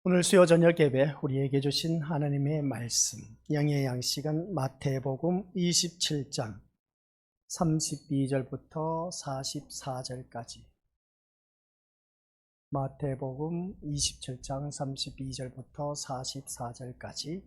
오늘 수요 저녁 예배 우리에게 주신 하나님의 말씀, 영의 양식은 마태복음 27장 32절부터 44절까지. 마태복음 27장 32절부터 44절까지.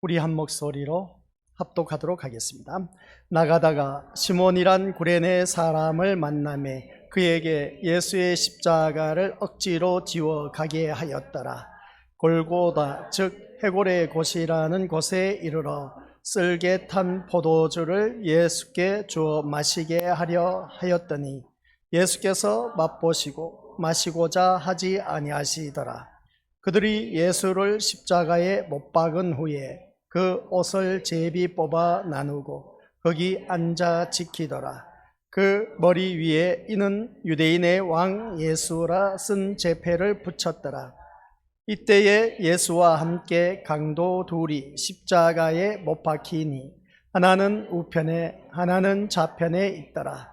우리 한 목소리로 합독하도록 하겠습니다. 나가다가 시몬이란 구레네 사람을 만나매 그에게 예수의 십자가를 억지로 지워 가게 하였더라. 골고다 즉 해골의 곳이라는 곳에 이르러 쓸개 탄 포도주를 예수께 주어 마시게 하려 하였더니 예수께서 맛보시고 마시고자 하지 아니하시더라. 그들이 예수를 십자가에 못 박은 후에 그 옷을 제비 뽑아 나누고 거기 앉아 지키더라. 그 머리 위에 이는 유대인의 왕 예수라 쓴 제패를 붙였더라. 이때에 예수와 함께 강도 둘이 십자가에 못 박히니 하나는 우편에 하나는 좌편에 있더라.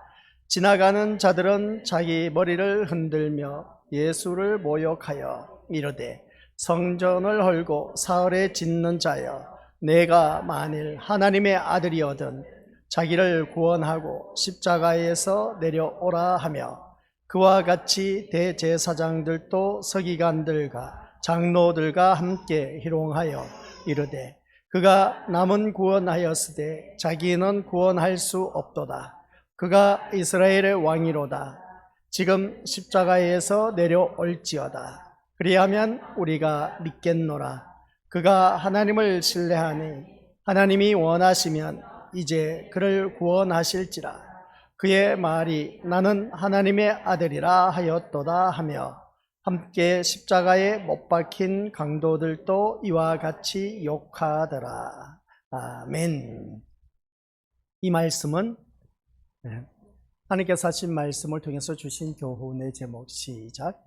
지나가는 자들은 자기 머리를 흔들며 예수를 모욕하여 이르되 성전을 헐고 사흘에 짓는 자여, 내가 만일 하나님의 아들이거든 자기를 구원하고 십자가에서 내려오라 하며, 그와 같이 대제사장들도 서기관들과 장로들과 함께 희롱하여 이르되 그가 남은 구원하였으되 자기는 구원할 수 없도다. 그가 이스라엘의 왕이로다. 지금 십자가에서 내려올지어다. 그리하면 우리가 믿겠노라. 그가 하나님을 신뢰하니 하나님이 원하시면 이제 그를 구원하실지라. 그의 말이 나는 하나님의 아들이라 하였도다 하며 함께 십자가에 못 박힌 강도들도 이와 같이 욕하더라. 아멘. 이 말씀은 하나님께서 하신 말씀을 통해서 주신 교훈의 제목. 시작.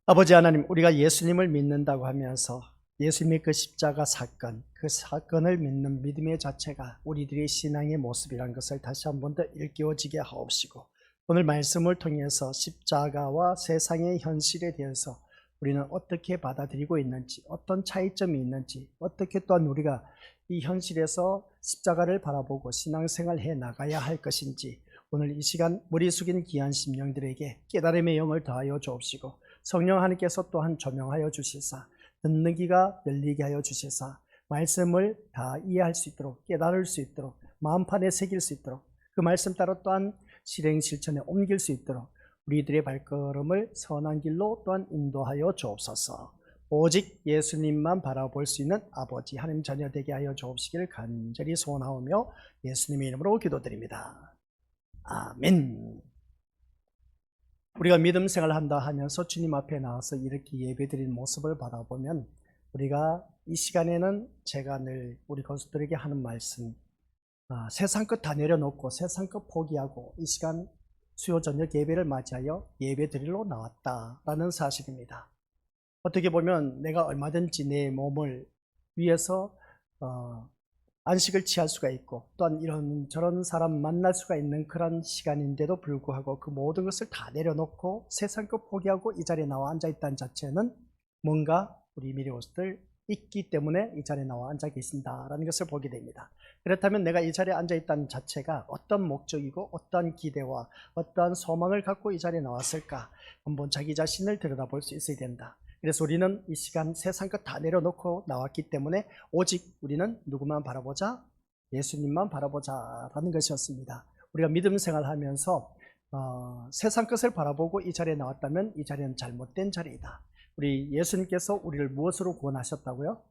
아버지 하나님, 우리가 예수님을 믿는다고 하면서 예수님의 그 십자가 사건, 그 사건을 믿는 믿음의 자체가 우리들의 신앙의 모습이라는 것을 다시 한 번 더 일깨워지게 하옵시고, 오늘 말씀을 통해서 십자가와 세상의 현실에 대해서 우리는 어떻게 받아들이고 있는지, 어떤 차이점이 있는지, 어떻게 또한 우리가 이 현실에서 십자가를 바라보고 신앙생활 해 나가야 할 것인지, 오늘 이 시간 머리 숙인 귀한 심령들에게 깨달음의 영을 더하여 주옵시고, 성령 하나님께서 또한 조명하여 주시사 듣는 귀가 열리게 하여 주시사 말씀을 다 이해할 수 있도록, 깨달을 수 있도록, 마음판에 새길 수 있도록, 그 말씀 따라 또한 실행 실천에 옮길 수 있도록 우리들의 발걸음을 선한 길로 또한 인도하여 주옵소서. 오직 예수님만 바라볼 수 있는 아버지 하나님 자녀 되게 하여 주옵시기를 간절히 소원하오며 예수님의 이름으로 기도드립니다. 아멘. 우리가 믿음 생활을 한다 하면서 주님 앞에 나와서 이렇게 예배드리는 모습을 바라보면, 우리가 이 시간에는 제가 늘 우리 거수들에게 하는 말씀, 세상 것 다 내려놓고 세상 것 포기하고 이 시간 수요 저녁 예배를 맞이하여 예배 드리러 나왔다라는 사실입니다. 어떻게 보면 내가 얼마든지 내 몸을 위해서 안식을 취할 수가 있고, 또한 이런 저런 사람 만날 수가 있는 그런 시간인데도 불구하고 그 모든 것을 다 내려놓고 세상 것 포기하고 이 자리에 나와 앉아있다는 자체는 뭔가 우리 미래오스들 있기 때문에 이 자리에 나와 앉아 계신다라는 것을 보게 됩니다. 그렇다면 내가 이 자리에 앉아있다는 자체가 어떤 목적이고 어떠한 기대와 어떠한 소망을 갖고 이 자리에 나왔을까, 한번 자기 자신을 들여다볼 수 있어야 된다. 그래서 우리는 이 시간 세상 것 다 내려놓고 나왔기 때문에 오직 우리는 누구만 바라보자? 예수님만 바라보자 라는 것이었습니다. 우리가 믿음 생활하면서 세상 것을 바라보고 이 자리에 나왔다면 이 자리는 잘못된 자리이다. 우리 예수님께서 우리를 무엇으로 구원하셨다고요?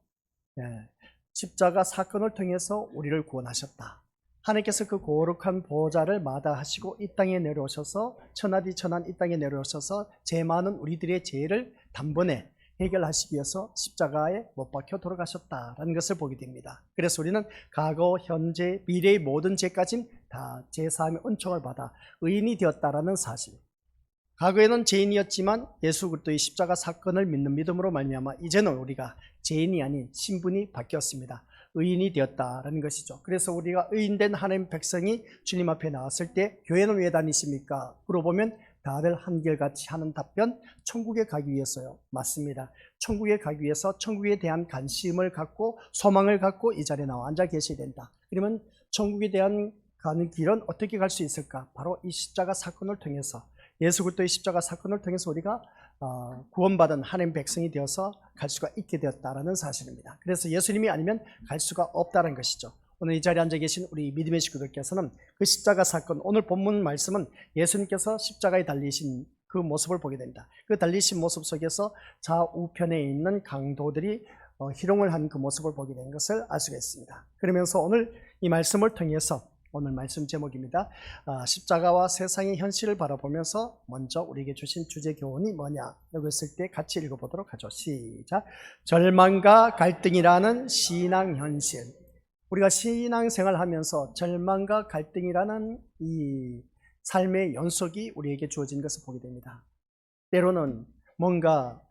십자가 사건을 통해서 우리를 구원하셨다. 하나님께서 그 거룩한 보좌를 마다하시고 이 땅에 내려오셔서 천하디 천한 이 땅에 내려오셔서 죄 많은 우리들의 죄를 단번에 해결하시기 위해서 십자가에 못 박혀 돌아가셨다라는 것을 보게 됩니다. 그래서 우리는 과거, 현재, 미래의 모든 죄까지 다 죄사함의 은총을 받아 의인이 되었다라는 사실. 과거에는 죄인이었지만 예수 그리스도의 십자가 사건을 믿는 믿음으로 말미암아 이제는 우리가 죄인이 아닌 신분이 바뀌었습니다. 의인이 되었다라는 것이죠. 그래서 우리가 의인된 하나님 백성이 주님 앞에 나왔을 때 교회는 왜 다니십니까? 물어보면 다들 한결같이 하는 답변, 천국에 가기 위해서요. 맞습니다. 천국에 가기 위해서 천국에 대한 관심을 갖고 소망을 갖고 이 자리에 나와 앉아 계셔야 된다. 그러면 천국에 대한 가는 길은 어떻게 갈 수 있을까? 바로 이 십자가 사건을 통해서, 예수 그리스도의 십자가 사건을 통해서 우리가 구원받은 하나님 백성이 되어서 갈 수가 있게 되었다라는 사실입니다. 그래서 예수님이 아니면 갈 수가 없다는 것이죠. 오늘 이 자리에 앉아 계신 우리 믿음의 식구들께서는 그 십자가 사건, 오늘 본문 말씀은 예수님께서 십자가에 달리신 그 모습을 보게 됩니다. 그 달리신 모습 속에서 좌우편에 있는 강도들이 희롱을 한 그 모습을 보게 된 것을 알 수가 있습니다. 그러면서 오늘 이 말씀을 통해서, 오늘 말씀 제목입니다. 십자가와 세상의 현실을 바라보면서 먼저 우리에게 주신 주제 교훈이 뭐냐라고 했을 때 같이 읽어보도록 하죠. 시작. 절망과 갈등이라는 신앙 현실. 우리가 신앙생활을 하면서 절망과 갈등이라는 이 삶의 연속이 우리에게 주어진 것을 보게 됩니다. 때로는 뭔가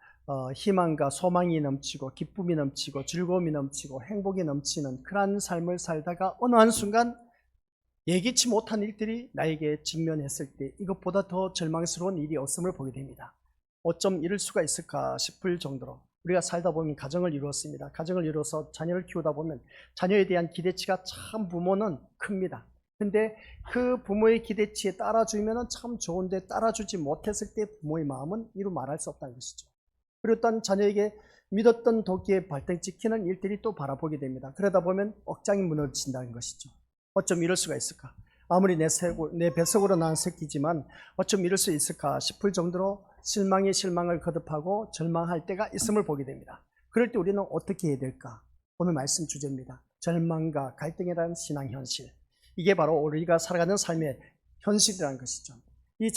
희망과 소망이 넘치고 기쁨이 넘치고 즐거움이 넘치고 행복이 넘치는 그러한 삶을 살다가 어느 한순간 예기치 못한 일들이 나에게 직면했을 때 이것보다 더 절망스러운 일이 없음을 보게 됩니다. 어쩜 이럴 수가 있을까 싶을 정도로 우리가 살다 보면 가정을 이루었습니다. 가정을 이루어서 자녀를 키우다 보면 자녀에 대한 기대치가 참 부모는 큽니다. 근데 그 부모의 기대치에 따라주면 참 좋은데 따라주지 못했을 때 부모의 마음은 이루 말할 수 없다는 것이죠. 그리고 또한 자녀에게 믿었던 도끼에 발등 찍히는 일들이 또 바라보게 됩니다. 그러다 보면 억장이 무너진다는 것이죠. 어쩜 이럴 수가 있을까? 아무리 내 뱃속으로 난 새끼지만 어쩜 이럴 수 있을까 싶을 정도로 실망에 실망을 거듭하고 절망할 때가 있음을 보게 됩니다. 그럴 때 우리는 어떻게 해야 될까? 오늘 말씀 주제입니다. 절망과 갈등이라는 신앙 현실. 이게 바로 우리가 살아가는 삶의 현실이라는 것이죠. 이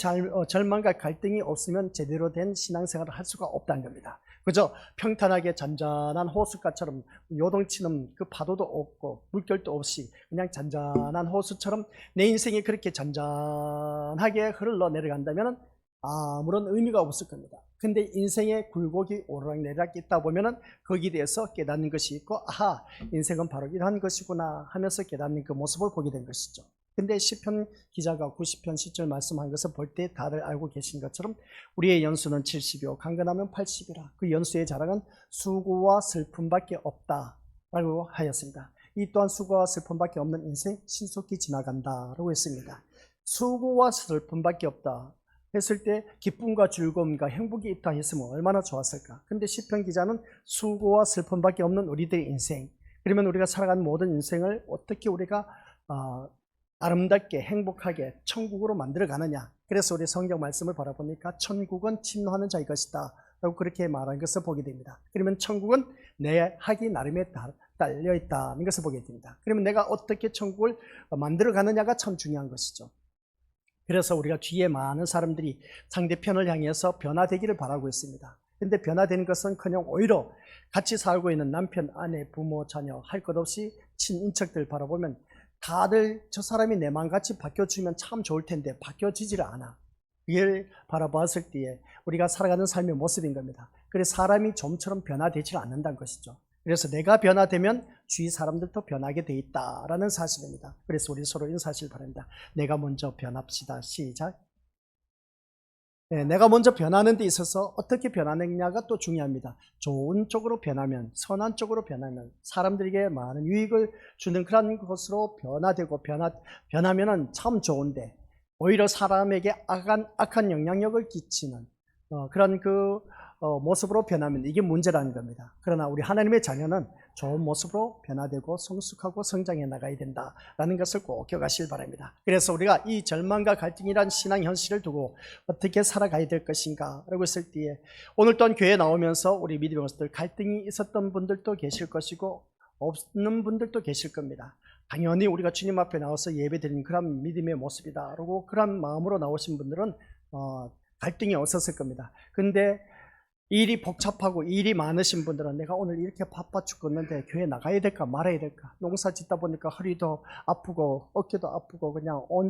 절망과 갈등이 없으면 제대로 된 신앙생활을 할 수가 없다는 겁니다. 그저 평탄하게 잔잔한 호숫가처럼 요동치는 그 파도도 없고 물결도 없이 그냥 잔잔한 호수처럼 내 인생이 그렇게 잔잔하게 흘러내려간다면 아무런 의미가 없을 겁니다. 근데 인생의 굴곡이 오르락내리락 있다 보면은 거기에 대해서 깨닫는 것이 있고, 아하, 인생은 바로 이러한 것이구나 하면서 깨닫는 그 모습을 보게 된 것이죠. 근데 시편 기자가 90편 10절 말씀한 것을 볼 때 다들 알고 계신 것처럼 우리의 연수는 70이요 강건하면 80이라. 그 연수의 자랑은 수고와 슬픔밖에 없다라고 하였습니다. 이 또한 수고와 슬픔밖에 없는 인생 신속히 지나간다라고 했습니다. 수고와 슬픔밖에 없다 했을 때 기쁨과 즐거움과 행복이 있다 했으면 얼마나 좋았을까. 근데 시편 기자는 수고와 슬픔밖에 없는 우리들의 인생, 그러면 우리가 살아가는 모든 인생을 어떻게 우리가 아름답게 행복하게 천국으로 만들어 가느냐. 그래서 우리 성경 말씀을 바라보니까 천국은 침노하는 자의 것이다 라고 그렇게 말한 것을 보게 됩니다. 그러면 천국은 내 하기 나름에 달려 있다는 것을 보게 됩니다. 그러면 내가 어떻게 천국을 만들어 가느냐가 참 중요한 것이죠. 그래서 우리가 뒤에 많은 사람들이 상대편을 향해서 변화되기를 바라고 있습니다. 그런데 변화되는 것은커녕 오히려 같이 살고 있는 남편, 아내, 부모, 자녀 할 것 없이 친인척들 바라보면 다들 저 사람이 내 마음같이 바뀌어주면 참 좋을 텐데 바뀌어지질 않아. 이걸 바라봤을 때에 우리가 살아가는 삶의 모습인 겁니다. 그래서 사람이 좀처럼 변화되질 않는다는 것이죠. 그래서 내가 변화되면 주위 사람들도 변하게 돼 있다라는 사실입니다. 그래서 우리 서로 인사하시길 바랍니다. 내가 먼저 변합시다. 시작. 네, 내가 먼저 변하는 데 있어서 어떻게 변하느냐가 또 중요합니다. 좋은 쪽으로 변하면, 선한 쪽으로 변하면, 사람들에게 많은 유익을 주는 그런 것으로 변화되고 변하면은 참 좋은데, 오히려 사람에게 악한 영향력을 끼치는 그런 모습으로 변하면 이게 문제라는 겁니다. 그러나 우리 하나님의 자녀는 좋은 모습으로 변화되고 성숙하고 성장해 나가야 된다라는 것을 꼭 기억하시길 바랍니다. 그래서 우리가 이 절망과 갈등이란 신앙 현실을 두고 어떻게 살아가야 될 것인가 라고 했을 때에 오늘 또한 교회에 나오면서 우리 믿음의 모습들 갈등이 있었던 분들도 계실 것이고 없는 분들도 계실 겁니다. 당연히 우리가 주님 앞에 나와서 예배드리는 그런 믿음의 모습이다 라고 그런 마음으로 나오신 분들은 갈등이 없었을 겁니다. 근데 일이 복잡하고 일이 많으신 분들은 내가 오늘 이렇게 바빠 죽겠는데 교회 나가야 될까 말아야 될까, 농사 짓다 보니까 허리도 아프고 어깨도 아프고 그냥 온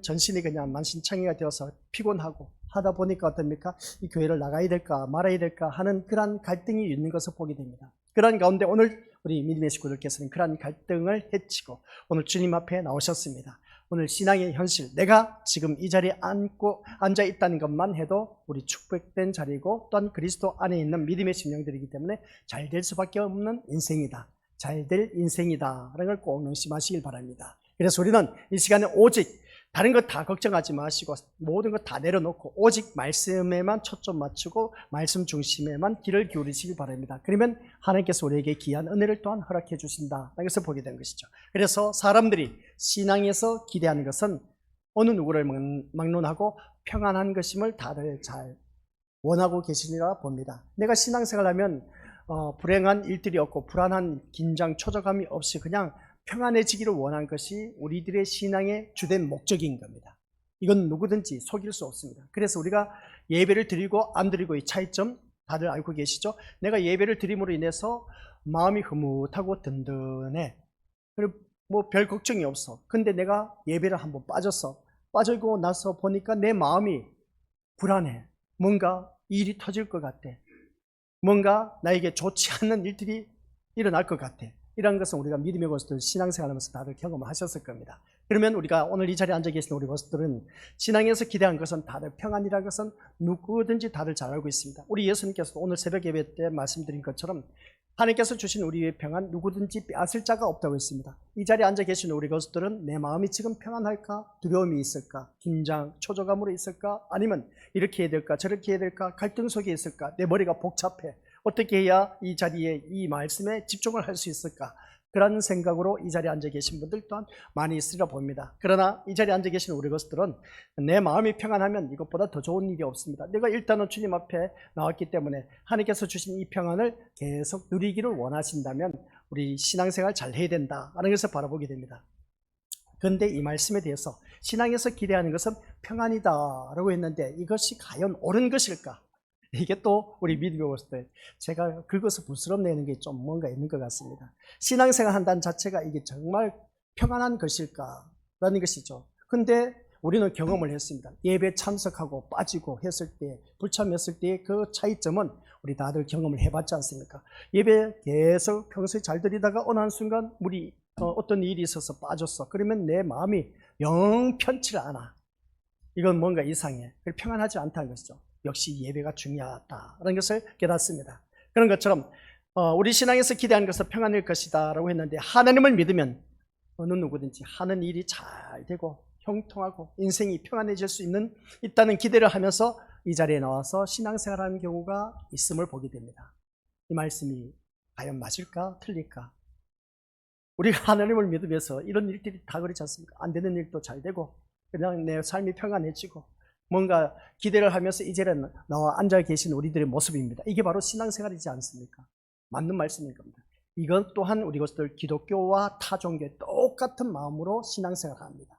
전신이 그냥 만신창이가 되어서 피곤하고 하다 보니까 어떻습니까? 이 교회를 나가야 될까 말아야 될까 하는 그런 갈등이 있는 것을 보게 됩니다. 그런 가운데 오늘 우리 믿음의 식구들께서는 그러한 갈등을 헤치고 오늘 주님 앞에 나오셨습니다. 오늘 신앙의 현실, 내가 지금 이 자리에 앉아 있다는 것만 해도 우리 축복된 자리고 또한 그리스도 안에 있는 믿음의 심령들이기 때문에 잘 될 수밖에 없는 인생이다. 잘 될 인생이다 라는 걸 꼭 명심하시길 바랍니다. 그래서 우리는 이 시간에 오직 다른 것 다 걱정하지 마시고 모든 것 다 내려놓고 오직 말씀에만 초점 맞추고 말씀 중심에만 귀를 기울이시길 바랍니다. 그러면 하나님께서 우리에게 귀한 은혜를 또한 허락해 주신다는 것을 보게 된 것이죠. 그래서 사람들이 신앙에서 기대하는 것은 어느 누구를 막론하고 평안한 것임을 다들 잘 원하고 계시리라 봅니다. 내가 신앙생활하면 불행한 일들이 없고 불안한 긴장, 초조감이 없이 그냥 평안해지기를 원한 것이 우리들의 신앙의 주된 목적인 겁니다. 이건 누구든지 속일 수 없습니다. 그래서 우리가 예배를 드리고 안 드리고의 차이점 다들 알고 계시죠? 내가 예배를 드림으로 인해서 마음이 흐뭇하고 든든해. 그리고 뭐 별 걱정이 없어. 근데 내가 예배를 한번 빠지고 나서 보니까 내 마음이 불안해. 뭔가 일이 터질 것 같아. 뭔가 나에게 좋지 않은 일들이 일어날 것 같아. 이런 것은 우리가 믿음의 것들 신앙생활하면서 다들 경험하셨을 겁니다. 그러면 우리가 오늘 이 자리에 앉아 계신 우리 것들은 신앙에서 기대한 것은 다들 평안이라는 것은 누구든지 다들 잘 알고 있습니다. 우리 예수님께서도 오늘 새벽 예배 때 말씀드린 것처럼 하나님께서 주신 우리의 평안 누구든지 빼앗을 자가 없다고 했습니다. 이 자리에 앉아 계신 우리 것들은 내 마음이 지금 평안할까? 두려움이 있을까? 긴장, 초조감으로 있을까? 아니면 이렇게 해야 될까? 저렇게 해야 될까? 갈등 속에 있을까? 내 머리가 복잡해. 어떻게 해야 이 자리에 이 말씀에 집중을 할 수 있을까? 그런 생각으로 이 자리에 앉아 계신 분들 또한 많이 있으리라 봅니다. 그러나 이 자리에 앉아 계신 우리 것들은 내 마음이 평안하면 이것보다 더 좋은 일이 없습니다. 내가 일단은 주님 앞에 나왔기 때문에 하나님께서 주신 이 평안을 계속 누리기를 원하신다면 우리 신앙생활 잘 해야 된다라는 것을 바라보게 됩니다. 그런데 이 말씀에 대해서 신앙에서 기대하는 것은 평안이다라고 했는데 이것이 과연 옳은 것일까? 이게 또 우리 믿음의 모습들 제가 그것을 부스럼내는 게 좀 뭔가 있는 것 같습니다. 신앙생활 한다는 자체가 이게 정말 평안한 것일까라는 것이죠. 근데 우리는 경험을 했습니다. 예배 참석하고 빠지고 했을 때 불참했을 때 그 차이점은 우리 다들 경험을 해봤지 않습니까? 예배 계속 평소에 잘 드리다가 어느 한순간 우리 어떤 일이 있어서 빠졌어. 그러면 내 마음이 영 편치 않아. 이건 뭔가 이상해. 평안하지 않다는 것이죠. 역시 예배가 중요하다는 것을 깨닫습니다. 그런 것처럼 우리 신앙에서 기대하는 것은 평안일 것이다 라고 했는데 하나님을 믿으면 어느 누구든지 하는 일이 잘 되고 형통하고 인생이 평안해질 수 있다는 기대를 하면서 이 자리에 나와서 신앙생활하는 경우가 있음을 보게 됩니다. 이 말씀이 과연 맞을까 틀릴까? 우리가 하나님을 믿으면서 이런 일들이 다 그렇지 않습니까? 안 되는 일도 잘 되고 그냥 내 삶이 평안해지고 뭔가 기대를 하면서 이 자리에 나와 앉아 계신 우리들의 모습입니다. 이게 바로 신앙생활이지 않습니까? 맞는 말씀인 겁니다. 이것 또한 우리 것들 기독교와 타 종교의 똑같은 마음으로 신앙생활을 합니다.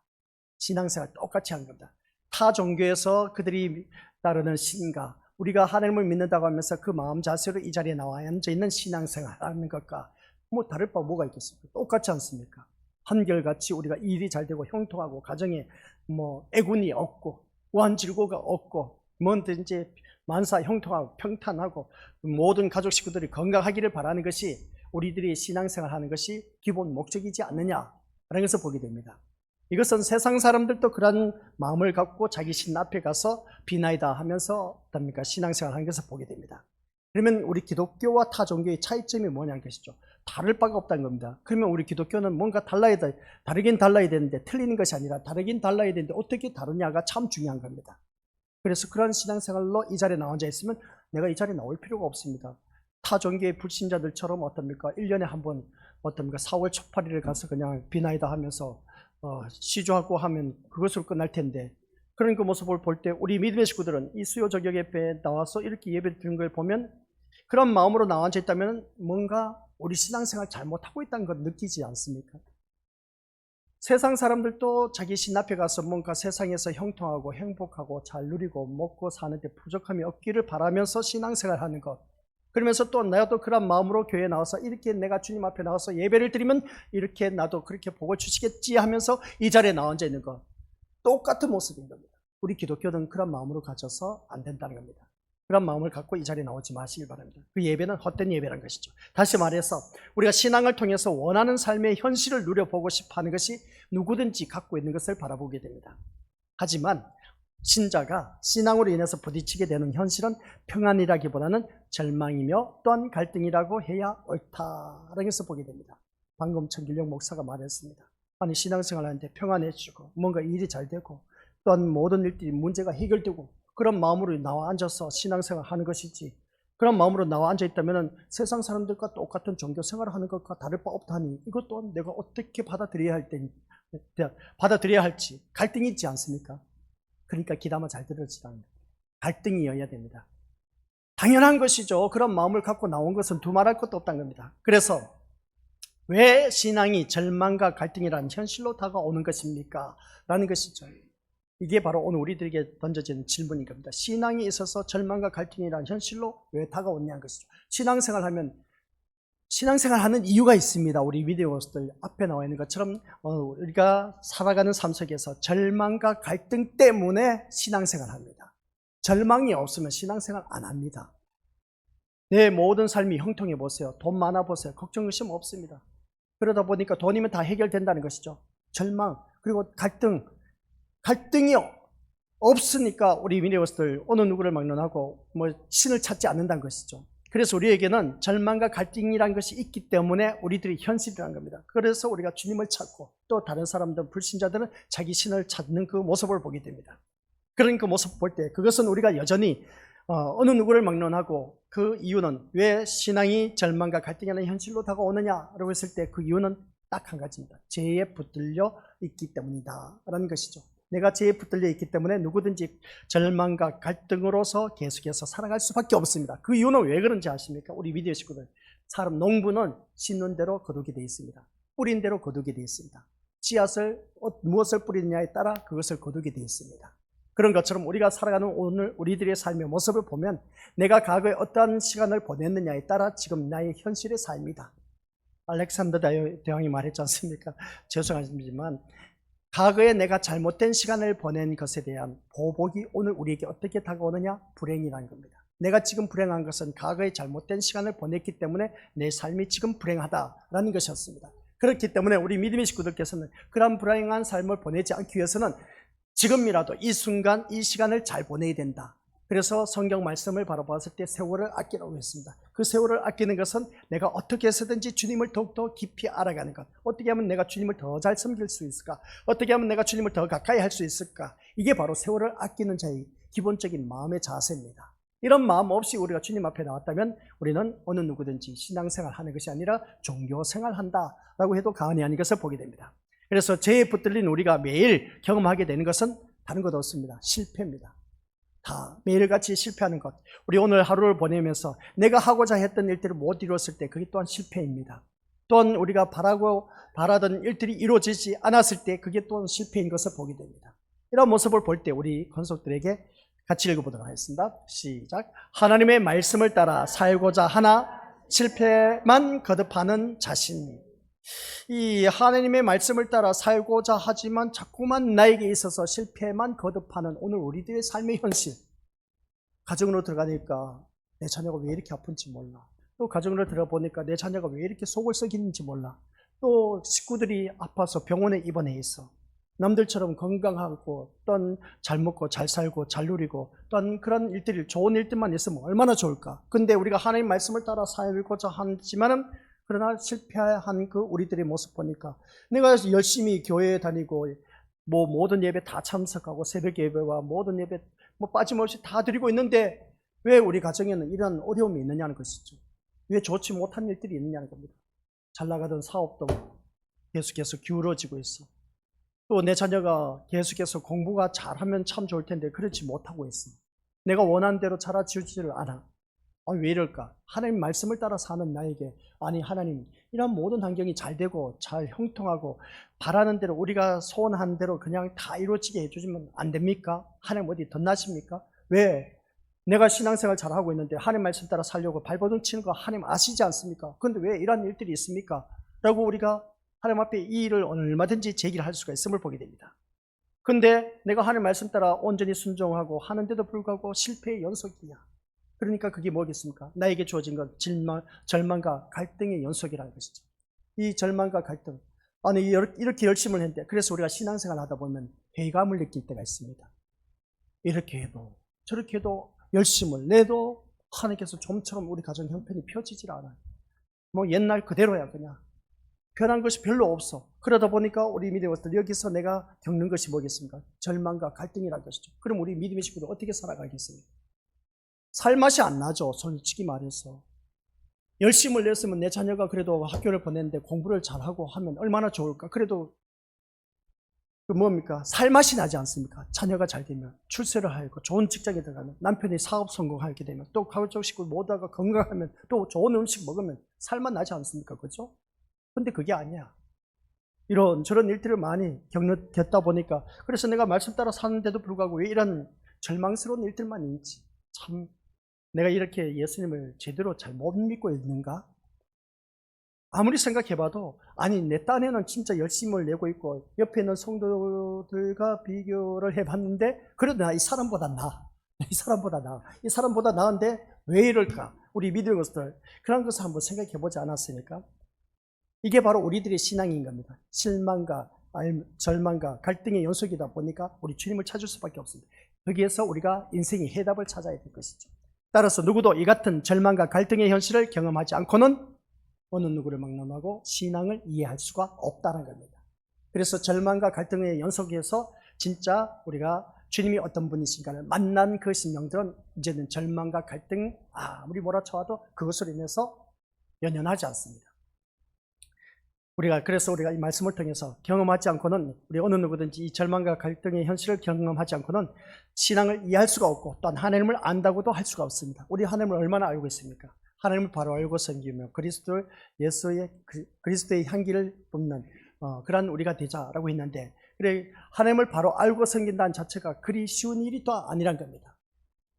신앙생활 똑같이 하는 겁니다. 타 종교에서 그들이 따르는 신과 우리가 하나님을 믿는다고 하면서 그 마음 자세로 이 자리에 나와 앉아 있는 신앙생활하는 것과 뭐 다를 바가 뭐가 있겠습니까? 똑같지 않습니까? 한결같이 우리가 일이 잘 되고 형통하고 가정에 뭐 애군이 없고 우환질고가 없고 뭐든지 만사 형통하고 평탄하고 모든 가족 식구들이 건강하기를 바라는 것이 우리들이 신앙생활하는 것이 기본 목적이지 않느냐라는 것을 보게 됩니다. 이것은 세상 사람들도 그런 마음을 갖고 자기 신 앞에 가서 비나이다 하면서 어떻습니까? 신앙생활하는 것을 보게 됩니다. 그러면 우리 기독교와 타 종교의 차이점이 뭐냐는 것이죠. 다를 바가 없다는 겁니다. 그러면 우리 기독교는 뭔가 다르긴 달라야 되는데 틀리는 것이 아니라 다르긴 달라야 되는데 어떻게 다르냐가 참 중요한 겁니다. 그래서 그런 신앙생활로 이 자리에 나앉아 있으면 내가 이 자리에 나올 필요가 없습니다. 타 종교의 불신자들처럼 어떻습니까? 1년에 한 번 어떻습니까? 4월 초파리를 가서 그냥 비나이다 하면서 시주하고 하면 그것으로 끝날 텐데 그런 그 모습을 볼 때 우리 믿음의 식구들은 이 수요 저녁 예배에 나와서 이렇게 예배 드리는 걸 보면 그런 마음으로 나앉아 있다면 뭔가 우리 신앙생활 잘못하고 있다는 걸 느끼지 않습니까? 세상 사람들도 자기 신 앞에 가서 뭔가 세상에서 형통하고 행복하고 잘 누리고 먹고 사는데 부족함이 없기를 바라면서 신앙생활 하는 것. 그러면서 또 나도 그런 마음으로 교회에 나와서 이렇게 내가 주님 앞에 나와서 예배를 드리면 이렇게 나도 그렇게 복을 주시겠지 하면서 이 자리에 나앉아 있는 것. 똑같은 모습인 겁니다. 우리 기독교는 그런 마음으로 가져서 안 된다는 겁니다. 그런 마음을 갖고 이 자리에 나오지 마시길 바랍니다. 그 예배는 헛된 예배란 것이죠. 다시 말해서 우리가 신앙을 통해서 원하는 삶의 현실을 누려보고 싶어하는 것이 누구든지 갖고 있는 것을 바라보게 됩니다. 하지만 신자가 신앙으로 인해서 부딪히게 되는 현실은 평안이라기보다는 절망이며 또한 갈등이라고 해야 옳다라는 것을 보게 됩니다. 방금 천길용 목사가 말했습니다. 아니, 신앙생활 하는데 평안해지고 뭔가 일이 잘 되고 또한 모든 일들이 문제가 해결되고 그런 마음으로 나와 앉아서 신앙생활 하는 것이지, 그런 마음으로 나와 앉아 있다면 세상 사람들과 똑같은 종교 생활을 하는 것과 다를 바 없다니, 이것 또한 내가 어떻게 받아들여야 할지 갈등이 있지 않습니까? 그러니까 기도하면 잘 들어지지 않습니다. 갈등이어야 됩니다. 당연한 것이죠. 그런 마음을 갖고 나온 것은 두말할 것도 없다는 겁니다. 그래서 왜 신앙이 절망과 갈등이라는 현실로 다가오는 것입니까? 라는 것이죠. 이게 바로 오늘 우리들에게 던져지는 질문인 겁니다. 신앙이 있어서 절망과 갈등이라는 현실로 왜 다가오냐는 것이죠. 신앙생활하는 이유가 있습니다. 우리 비디오들 앞에 나와 있는 것처럼 우리가 살아가는 삶 속에서 절망과 갈등 때문에 신앙생활합니다. 절망이 없으면 신앙생활 안 합니다. 내 모든 삶이 형통해 보세요. 돈 많아 보세요. 걱정 의심 없습니다. 그러다 보니까 돈이면 다 해결된다는 것이죠. 절망 그리고 갈등이 없으니까 우리 미래오스들 어느 누구를 막론하고 신을 찾지 않는다는 것이죠. 그래서 우리에게는 절망과 갈등이라는 것이 있기 때문에 우리들이 현실이라는 겁니다. 그래서 우리가 주님을 찾고 또 다른 사람들, 불신자들은 자기 신을 찾는 그 모습을 보게 됩니다. 그런 그 모습 볼 때 그것은 우리가 여전히 어느 누구를 막론하고, 그 이유는 왜 신앙이 절망과 갈등이라는 현실로 다가오느냐라고 했을 때 그 이유는 딱 한 가지입니다. 죄에 붙들려 있기 때문이다 라는 것이죠. 내가 죄에 붙들려 있기 때문에 누구든지 절망과 갈등으로서 계속해서 살아갈 수밖에 없습니다. 그 이유는 왜 그런지 아십니까? 우리 미디어 식구들, 사람 농부는 심는 대로 거두게 되어 있습니다. 뿌린 대로 거두게 되어 있습니다. 씨앗을 무엇을 뿌리느냐에 따라 그것을 거두게 되어 있습니다. 그런 것처럼 우리가 살아가는 오늘 우리들의 삶의 모습을 보면 내가 과거에 어떠한 시간을 보냈느냐에 따라 지금 나의 현실의 삶이다. 알렉산더 대왕이 말했지 않습니까? 죄송하지만 과거에 내가 잘못된 시간을 보낸 것에 대한 보복이 오늘 우리에게 어떻게 다가오느냐? 불행이라는 겁니다. 내가 지금 불행한 것은 과거에 잘못된 시간을 보냈기 때문에 내 삶이 지금 불행하다라는 것이었습니다. 그렇기 때문에 우리 믿음의 식구들께서는 그런 불행한 삶을 보내지 않기 위해서는 지금이라도 이 순간 이 시간을 잘 보내야 된다. 그래서 성경 말씀을 바라봤을 때 세월을 아끼라고 했습니다. 그 세월을 아끼는 것은 내가 어떻게 해서든지 주님을 더욱더 깊이 알아가는 것, 어떻게 하면 내가 주님을 더 잘 섬길 수 있을까, 어떻게 하면 내가 주님을 더 가까이 할 수 있을까, 이게 바로 세월을 아끼는 자의 기본적인 마음의 자세입니다. 이런 마음 없이 우리가 주님 앞에 나왔다면 우리는 어느 누구든지 신앙생활 하는 것이 아니라 종교생활 한다라고 해도 과언이 아닌 것을 보게 됩니다. 그래서 죄에 붙들린 우리가 매일 경험하게 되는 것은 다른 것 없습니다. 실패입니다. 다 매일같이 실패하는 것. 우리 오늘 하루를 보내면서 내가 하고자 했던 일들을 못 이루었을 때 그게 또한 실패입니다. 또한 우리가 바라던 일들이 이루어지지 않았을 때 그게 또한 실패인 것을 보게 됩니다. 이런 모습을 볼 때 우리 권속들에게 같이 읽어보도록 하겠습니다. 시작. 하나님의 말씀을 따라 살고자 하나 실패만 거듭하는 자신. 이 하나님의 말씀을 따라 살고자 하지만 자꾸만 나에게 있어서 실패만 거듭하는 오늘 우리들의 삶의 현실. 가정으로 들어가니까 내 자녀가 왜 이렇게 아픈지 몰라. 또 가정으로 들어보니까 내 자녀가 왜 이렇게 속을 썩이는지 몰라. 또 식구들이 아파서 병원에 입원해 있어. 남들처럼 건강하고 또한 잘 먹고 잘 살고 잘 누리고 또한 그런 일들이 좋은 일들만 있으면 얼마나 좋을까. 근데 우리가 하나님 말씀을 따라 살고자 하지만은 그러나 실패한 그 우리들의 모습 보니까 내가 열심히 교회에 다니고 모든 예배 다 참석하고 새벽 예배와 모든 예배 빠짐없이 다 드리고 있는데 왜 우리 가정에는 이런 어려움이 있느냐는 것이죠. 왜 좋지 못한 일들이 있느냐는 겁니다. 잘 나가던 사업도 계속해서 기울어지고 있어. 또 내 자녀가 계속해서 공부가 잘하면 참 좋을 텐데 그렇지 못하고 있어. 내가 원하는 대로 자라지지를 않아. 왜 이럴까? 하나님 말씀을 따라 사는 나에게 아니 하나님 이런 모든 환경이 잘 되고 잘 형통하고 바라는 대로 우리가 소원한 대로 그냥 다 이루어지게 해주시면 안 됩니까? 하나님 어디 덧나십니까? 왜? 내가 신앙생활 잘하고 있는데 하나님 말씀 따라 살려고 발버둥 치는 거 하나님 아시지 않습니까? 그런데 왜 이런 일들이 있습니까? 라고 우리가 하나님 앞에 이 일을 얼마든지 제기를 할 수가 있음을 보게 됩니다. 근데 내가 하나님 말씀 따라 온전히 순종하고 하는데도 불구하고 실패의 연속이야. 그러니까 그게 뭐겠습니까? 나에게 주어진 건 절망과 갈등의 연속이라는 것이죠. 이 절망과 갈등. 아니, 이렇게 열심을 했는데, 그래서 우리가 신앙생활 하다 보면 회의감을 느낄 때가 있습니다. 이렇게 해도, 저렇게 해도 열심을 내도 하나님께서 좀처럼 우리 가정 형편이 펴지질 않아요. 뭐 옛날 그대로야, 그냥. 변한 것이 별로 없어. 그러다 보니까 우리 믿음의 것들, 여기서 내가 겪는 것이 뭐겠습니까? 절망과 갈등이라는 것이죠. 그럼 우리 믿음의 식구들 어떻게 살아가겠습니까? 살맛이 안 나죠, 솔직히 말해서. 열심을 냈으면 내 자녀가 그래도 학교를 보냈는데 공부를 잘하고 하면 얼마나 좋을까? 그래도 그 뭡니까? 살맛이 나지 않습니까? 자녀가 잘 되면, 출세를 하고 좋은 직장에 들어가면, 남편이 사업 성공하게 되면, 또 가족 식구 모두가 건강하면, 또 좋은 음식 먹으면 살맛 나지 않습니까? 그렇죠? 근데 그게 아니야. 이런 저런 일들을 많이 겪다 보니까, 그래서 내가 말씀 따라 사는데도 불구하고 왜 이런 절망스러운 일들만 있지? 참, 내가 이렇게 예수님을 제대로 잘 못 믿고 있는가? 아무리 생각해봐도, 아니, 내 딴에는 진짜 열심을 내고 있고, 옆에 있는 성도들과 비교를 해봤는데, 그래도 나 이 사람보다 나아. 이 사람보다 나아. 이 사람보다 나은데 왜 이럴까? 우리 믿음의 것들, 그런 것을 한번 생각해보지 않았습니까? 이게 바로 우리들의 신앙인 겁니다. 실망과 절망과 갈등의 연속이다 보니까 우리 주님을 찾을 수밖에 없습니다. 여기에서 우리가 인생의 해답을 찾아야 될 것이죠. 따라서 누구도 이 같은 절망과 갈등의 현실을 경험하지 않고는 어느 누구를 막론하고 신앙을 이해할 수가 없다는 겁니다. 그래서 절망과 갈등의 연속에서 진짜 우리가 주님이 어떤 분이신가를 만난 그 심령들은 이제는 절망과 갈등 아무리 몰아쳐와도 그것으로 인해서 연연하지 않습니다. 그래서 우리가 이 말씀을 통해서 경험하지 않고는, 우리 어느 누구든지 이 절망과 갈등의 현실을 경험하지 않고는 신앙을 이해할 수가 없고, 또한 하나님을 안다고도 할 수가 없습니다. 우리 하나님을 얼마나 알고 있습니까? 하나님을 바로 알고 섬기며 그리스도의 향기를 뿜는 그런 우리가 되자라고 했는데, 그래 하나님을 바로 알고 섬긴다는 자체가 그리 쉬운 일이 또 아니란 겁니다.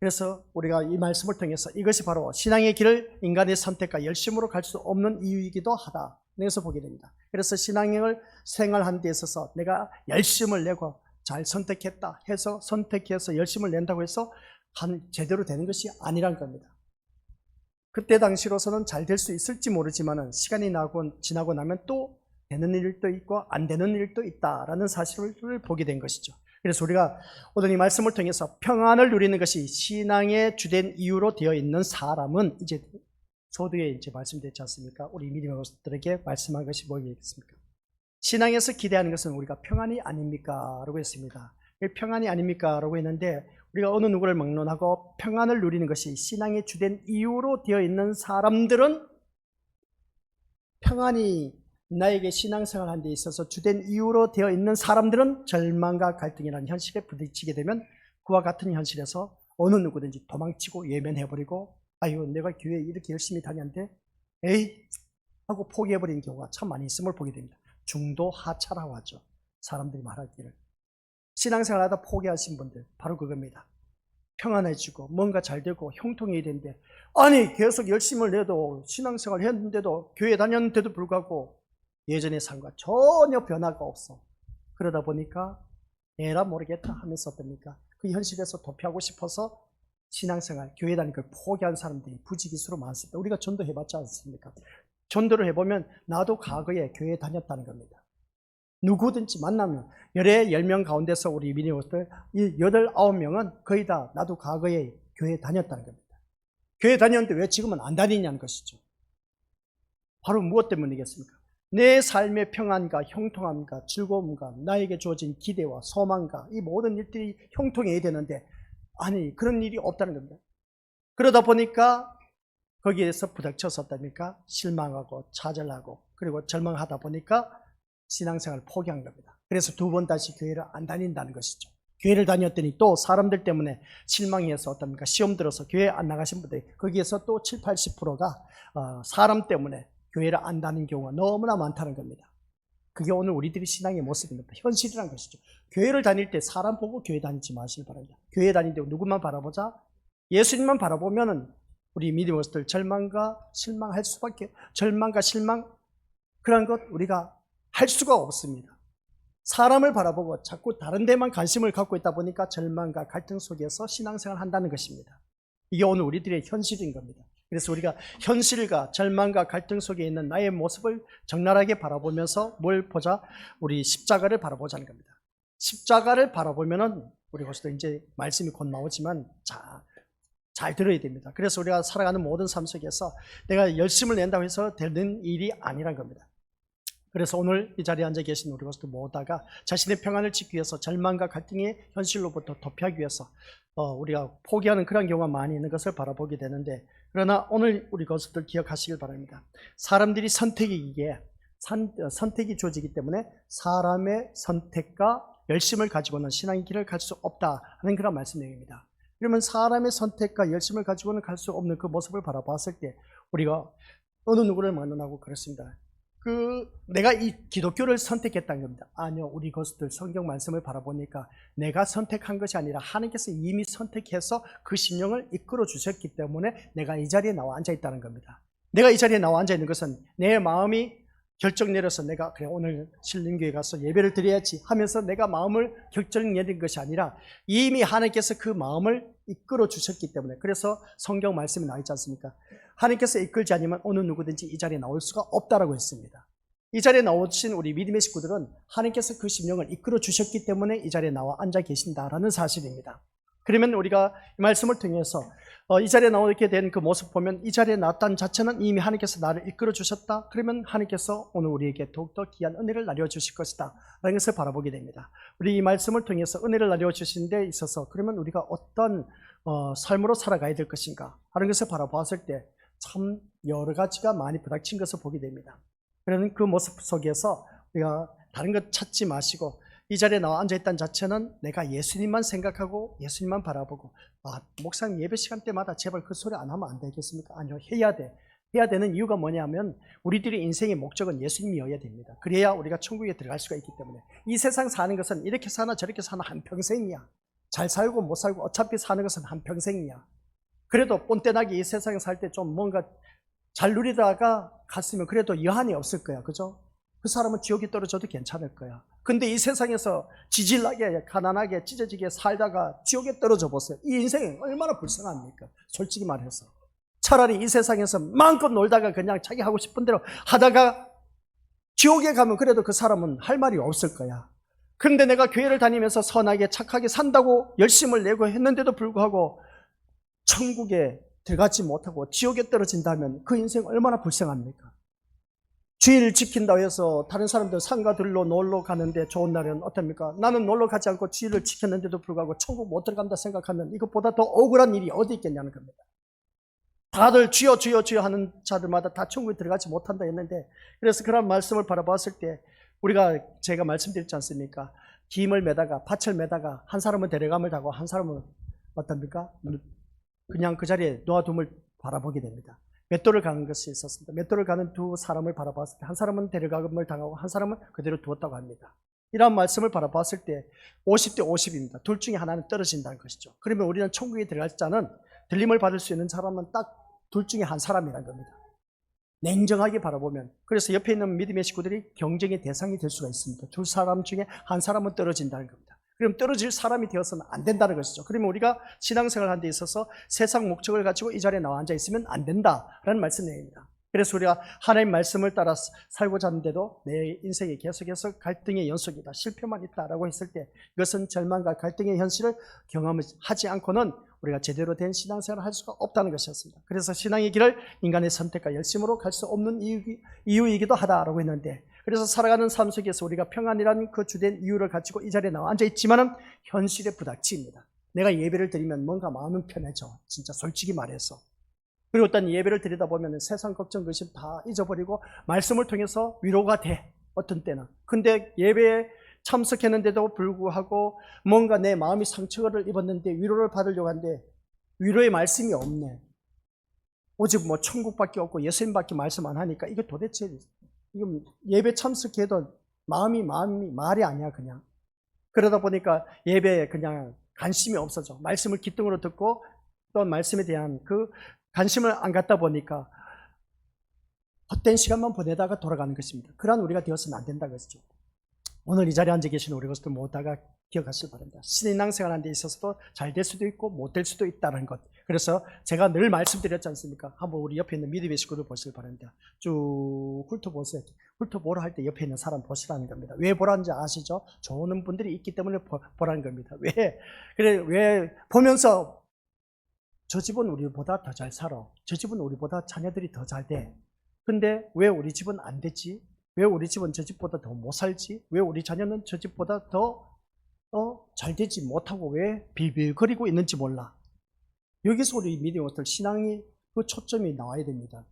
그래서 우리가 이 말씀을 통해서 이것이 바로 신앙의 길을 인간의 선택과 열심으로 갈 수 없는 이유이기도 하다. 내서 보게 됩니다. 그래서 신앙을 생활하는 데 있어서 내가 열심을 내고 잘 선택했다 해서 선택해서 열심을 낸다고 해서 제대로 되는 것이 아니란 겁니다. 그때 당시로서는 잘 될 수 있을지 모르지만 시간이 지나고 나면 또 되는 일도 있고 안 되는 일도 있다라는 사실을 보게 된 것이죠. 그래서 우리가 오늘 이 말씀을 통해서 평안을 누리는 것이 신앙의 주된 이유로 되어 있는 사람은, 이제 서두에 이제 말씀드렸지 않습니까? 우리 믿음의 것들에게 말씀한 것이 뭐겠습니까? 신앙에서 기대하는 것은 우리가 평안이 아닙니까? 라고 했습니다. 평안이 아닙니까? 라고 했는데, 우리가 어느 누구를 막론하고 평안을 누리는 것이 신앙의 주된 이유로 되어 있는 사람들은, 평안이 나에게 신앙생활 하는 데 있어서 주된 이유로 되어 있는 사람들은 절망과 갈등이라는 현실에 부딪히게 되면 그와 같은 현실에서 어느 누구든지 도망치고 외면해버리고, 아유, 내가 교회에 이렇게 열심히 다녔는데 에이 하고 포기해버리는 경우가 참 많이 있음을 보게 됩니다. 중도 하차라고 하죠. 사람들이 말하기를. 신앙생활 하다 포기하신 분들 바로 그겁니다. 평안해지고 뭔가 잘 되고 형통해야 되는데, 아니 계속 열심을 내도 신앙생활 했는데도 교회 다녔는데도 불구하고 예전의 삶과 전혀 변화가 없어. 그러다 보니까 에라 모르겠다 하면서 어떻습니까? 그 현실에서 도피하고 싶어서 신앙생활, 교회 다니는 걸 포기한 사람들이 부지기수로 많습니다. 우리가 전도해봤지 않습니까? 전도를 해보면 나도 과거에 교회에 다녔다는 겁니다. 누구든지 만나면 10명 가운데서 우리 미니오들 8, 9명은 거의 다 나도 과거에 교회에 다녔다는 겁니다. 교회 다녔는데 왜 지금은 안 다니냐는 것이죠. 바로 무엇 때문이겠습니까? 내 삶의 평안과 형통함과 즐거움과 나에게 주어진 기대와 소망과 이 모든 일들이 형통해야 되는데, 아니 그런 일이 없다는 겁니다. 그러다 보니까 거기에서 부닥쳐섰다니까 실망하고 좌절하고 그리고 절망하다 보니까 신앙생활을 포기한 겁니다. 그래서 두 번 다시 교회를 안 다닌다는 것이죠. 교회를 다녔더니 또 사람들 때문에 실망해서 어떻습니까? 시험 들어서 교회 안 나가신 분들이 거기에서 또 7, 80%가 사람 때문에 교회를 안 다니는 경우가 너무나 많다는 겁니다. 그게 오늘 우리들이 신앙의 모습입니다. 현실이라는 것이죠. 교회를 다닐 때 사람 보고 교회 다니지 마시길 바랍니다. 교회 다닐 때 누구만 바라보자? 예수님만 바라보면은 우리 믿음의 것들 절망과 실망할 수밖에, 절망과 실망 그런 것 우리가 할 수가 없습니다. 사람을 바라보고 자꾸 다른 데만 관심을 갖고 있다 보니까 절망과 갈등 속에서 신앙생활을 한다는 것입니다. 이게 오늘 우리들의 현실인 겁니다. 그래서 우리가 현실과 절망과 갈등 속에 있는 나의 모습을 적나라하게 바라보면서 뭘 보자? 우리 십자가를 바라보자는 겁니다. 십자가를 바라보면은 우리 벌써 이제 말씀이 곧 나오지만 잘 들어야 됩니다. 그래서 우리가 살아가는 모든 삶 속에서 내가 열심을 낸다고 해서 되는 일이 아니란 겁니다. 그래서 오늘 이 자리에 앉아 계신 우리 것들 모두가 자신의 평안을 지키기 위해서 절망과 갈등의 현실로부터 도피하기 위해서 우리가 포기하는 그런 경우가 많이 있는 것을 바라보게 되는데, 그러나 오늘 우리 것들 기억하시길 바랍니다. 사람들이 선택이 주어지기 때문에 사람의 선택과 열심을 가지고는 신앙의 길을 갈 수 없다 하는 그런 말씀 내용입니다. 그러면 사람의 선택과 열심을 가지고는 갈 수 없는 그 모습을 바라봤을 때 우리가 어느 누구를 만나고 그렇습니다. 내가 이 기독교를 선택했다는 겁니다. 아니요, 우리 것들 성경 말씀을 바라보니까 내가 선택한 것이 아니라 하나님께서 이미 선택해서 그 심령을 이끌어 주셨기 때문에 내가 이 자리에 나와 앉아 있다는 겁니다. 내가 이 자리에 나와 앉아 있는 것은 내 마음이 결정 내려서 내가 그래 오늘 신림교회 가서 예배를 드려야지 하면서 내가 마음을 결정 내린 것이 아니라 이미 하나님께서 그 마음을 이끌어 주셨기 때문에, 그래서 성경 말씀이 나와 있지 않습니까? 하나님께서 이끌지 않으면 어느 누구든지 이 자리에 나올 수가 없다라고 했습니다. 이 자리에 나오신 우리 믿음의 식구들은 하나님께서 그 심령을 이끌어 주셨기 때문에 이 자리에 나와 앉아 계신다라는 사실입니다. 그러면 우리가 이 말씀을 통해서 이 자리에 나오게 된 그 모습 보면 이 자리에 나왔다는 자체는 이미 하나님께서 나를 이끌어 주셨다. 그러면 하나님께서 오늘 우리에게 더욱더 귀한 은혜를 나누어 주실 것이다 라는 것을 바라보게 됩니다. 우리 이 말씀을 통해서 은혜를 나누어 주신 데 있어서 그러면 우리가 어떤 삶으로 살아가야 될 것인가 하는 것을 바라보았을 때 참 여러 가지가 많이 부닥친 것을 보게 됩니다. 그러는 그 모습 속에서 우리가 다른 것 찾지 마시고 이 자리에 나와 앉아있다는 자체는 내가 예수님만 생각하고 예수님만 바라보고, 목사님 예배 시간 때마다 제발 그 소리 안 하면 안 되겠습니까? 아니요, 해야 돼. 해야 되는 이유가 뭐냐면 우리들의 인생의 목적은 예수님이어야 됩니다. 그래야 우리가 천국에 들어갈 수가 있기 때문에. 이 세상 사는 것은 이렇게 사나 저렇게 사나 한평생이야. 잘 살고 못 살고 어차피 사는 것은 한평생이야. 그래도 뻔뻔하게 이 세상에 살 때 좀 뭔가 잘 누리다가 갔으면 그래도 여한이 없을 거야. 그죠? 그 사람은 지옥에 떨어져도 괜찮을 거야. 근데 이 세상에서 지질나게 가난하게 찢어지게 살다가 지옥에 떨어져 보세요. 이 인생이 얼마나 불쌍합니까? 솔직히 말해서. 차라리 이 세상에서 마음껏 놀다가 그냥 자기 하고 싶은 대로 하다가 지옥에 가면 그래도 그 사람은 할 말이 없을 거야. 그런데 내가 교회를 다니면서 선하게 착하게 산다고 열심을 내고 했는데도 불구하고 천국에 들어가지 못하고 지옥에 떨어진다면 그 인생 얼마나 불쌍합니까? 주의를 지킨다고 해서 다른 사람들 상가들로 놀러 가는데 좋은 날은 어떻습니까? 나는 놀러 가지 않고 주의를 지켰는데도 불구하고 천국 못 들어간다 생각하면 이것보다 더 억울한 일이 어디 있겠냐는 겁니다. 다들 주여 주여 주여 하는 자들마다 다 천국에 들어가지 못한다 했는데, 그래서 그런 말씀을 바라봤을 때 제가 말씀드렸지 않습니까? 김을 매다가 밭을 매다가 한 사람은 데려감을 타고 한 사람은 어떻습니까? 그냥 그 자리에 놓아둠을 바라보게 됩니다. 맷돌을 가는 것이 있었습니다. 맷돌을 가는 두 사람을 바라봤을 때 한 사람은 데려감을 당하고 한 사람은 그대로 두었다고 합니다. 이러한 말씀을 바라봤을 때 50대 50입니다. 둘 중에 하나는 떨어진다는 것이죠. 그러면 우리는 천국에 들어갈 자는 들림을 받을 수 있는 사람은 딱 둘 중에 한 사람이라는 겁니다. 냉정하게 바라보면. 그래서 옆에 있는 믿음의 식구들이 경쟁의 대상이 될 수가 있습니다. 두 사람 중에 한 사람은 떨어진다는 겁니다. 그럼 떨어질 사람이 되어서는 안 된다는 것이죠. 그러면 우리가 신앙생활 하는 데 있어서 세상 목적을 가지고 이 자리에 나와 앉아 있으면 안 된다라는 말씀입니다. 그래서 우리가 하나님 말씀을 따라 살고자 하는데도 내 인생에 계속해서 갈등의 연속이다, 실패만 있다라고 했을 때 이것은 절망과 갈등의 현실을 경험하지 않고는 우리가 제대로 된 신앙생활을 할 수가 없다는 것이었습니다. 그래서 신앙의 길을 인간의 선택과 열심으로 갈 수 없는 이유이기도 하다라고 했는데, 그래서 살아가는 삶 속에서 우리가 평안이라는 그 주된 이유를 가지고 이 자리에 나와 앉아 있지만은 현실에 부닥칩니다. 내가 예배를 드리면 뭔가 마음은 편해져. 진짜 솔직히 말해서. 그리고 어떤 예배를 드리다 보면 세상 걱정 근심 다 잊어버리고 말씀을 통해서 위로가 돼. 어떤 때는. 근데 예배에 참석했는데도 불구하고 뭔가 내 마음이 상처를 입었는데 위로를 받으려고 하는데 위로의 말씀이 없네. 오직 뭐 천국밖에 없고 예수님밖에 말씀 안 하니까 이게 도대체 이건 예배 참석해도 마음이 말이 아니야 그냥. 그러다 보니까 예배에 그냥 관심이 없어져. 말씀을 기둥으로 듣고 또 말씀에 대한 그 관심을 안 갖다 보니까 헛된 시간만 보내다가 돌아가는 것입니다. 그러한 우리가 되었으면 안 된다는 것이죠. 오늘 이 자리에 앉아 계신 우리 것들 모두가 기억하시길 바랍니다. 신앙생활하는 데 있어서도 잘 될 수도 있고 못 될 수도 있다는 것. 그래서 제가 늘 말씀드렸지 않습니까? 한번 우리 옆에 있는 믿음의 식구들 보시길 바랍니다. 쭉 훑어보세요. 훑어보라 할 때 옆에 있는 사람 보시라는 겁니다. 왜 보라는지 아시죠? 좋은 분들이 있기 때문에 보라는 겁니다. 왜 보면서 저 집은 우리보다 더 잘 살아. 저 집은 우리보다 자녀들이 더 잘 돼. 근데 왜 우리 집은 안 되지? 왜 우리 집은 저 집보다 더 못 살지? 왜 우리 자녀는 저 집보다 더 잘 되지 못하고 왜 비빌거리고 있는지 몰라. 여기서 우리 믿음의 신앙이 그 초점이 나와야 됩니다.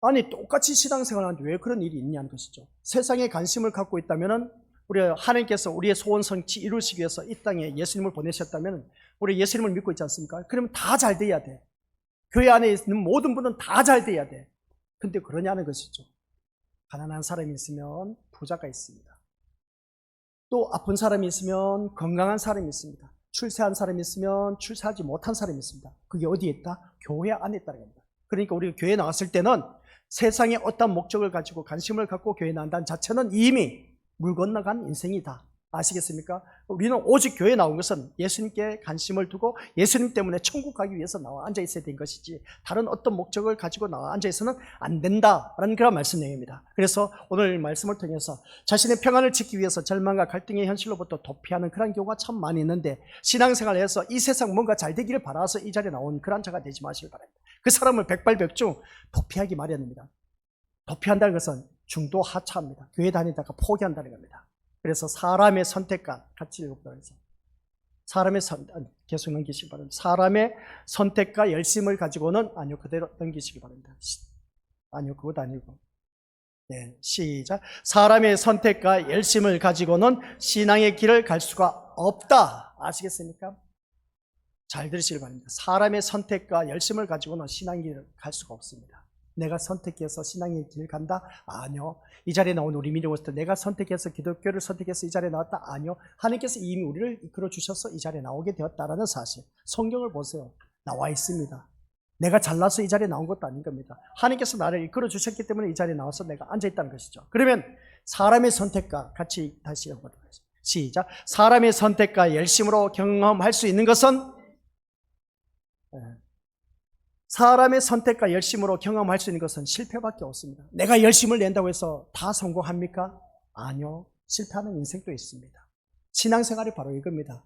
아니 똑같이 신앙생활 하는데 왜 그런 일이 있냐는 것이죠. 세상에 관심을 갖고 있다면 우리 하나님께서 우리의 소원 성취 이루시기 위해서 이 땅에 예수님을 보내셨다면 우리 예수님을 믿고 있지 않습니까? 그러면 다 잘 돼야 돼. 교회 안에 있는 모든 분은 다 잘 돼야 돼. 근데 그러냐는 것이죠. 가난한 사람이 있으면 부자가 있습니다. 또 아픈 사람이 있으면 건강한 사람이 있습니다. 출세한 사람이 있으면 출세하지 못한 사람이 있습니다. 그게 어디에 있다? 교회 안에 있다는 겁니다. 그러니까 우리가 교회에 나왔을 때는 세상에 어떤 목적을 가지고 관심을 갖고 교회에 나온다는 자체는 이미 물 건너간 인생이다. 아시겠습니까? 우리는 오직 교회에 나온 것은 예수님께 관심을 두고 예수님 때문에 천국 가기 위해서 나와 앉아 있어야 된 것이지 다른 어떤 목적을 가지고 나와 앉아 있어서는 안 된다라는 그런 말씀 내용입니다. 그래서 오늘 말씀을 통해서 자신의 평안을 지키기 위해서 절망과 갈등의 현실로부터 도피하는 그런 경우가 참 많이 있는데 신앙생활을 해서 이 세상 뭔가 잘 되기를 바라서 이 자리에 나온 그런 자가 되지 마시길 바랍니다. 그 사람을 백발백중 도피하기 마련입니다. 도피한다는 것은 중도 하차합니다. 교회 다니다가 포기한다는 겁니다. 그래서 사람의 선택과 같이 읽어보도록 하겠습니다. 계속 넘기시기 바랍니다. 사람의 선택과 열심을 가지고는 아니요 그대로 넘기시기 바랍니다. 아니요 그것 아니고 네, 시작. 사람의 선택과 열심을 가지고는 신앙의 길을 갈 수가 없다. 아시겠습니까? 잘 들으시기 바랍니다. 사람의 선택과 열심을 가지고는 신앙의 길을 갈 수가 없습니다. 내가 선택해서 신앙의 길을 간다? 아니요. 이 자리에 나온 우리 믿음으로서 내가 선택해서 기독교를 선택해서 이 자리에 나왔다? 아니요. 하나님께서 이미 우리를 이끌어 주셔서 이 자리에 나오게 되었다라는 사실. 성경을 보세요. 나와 있습니다. 내가 잘나서 이 자리에 나온 것도 아닌 겁니다. 하나님께서 나를 이끌어 주셨기 때문에 이 자리에 나와서 내가 앉아 있다는 것이죠. 그러면 사람의 선택과 같이 다시 읽어보도록 하겠습니다. 시작. 사람의 선택과 열심으로 경험할 수 있는 것은 사람의 선택과 열심으로 경험할 수 있는 것은 실패밖에 없습니다. 내가 열심을 낸다고 해서 다 성공합니까? 아니요. 실패하는 인생도 있습니다. 신앙생활이 바로 이겁니다.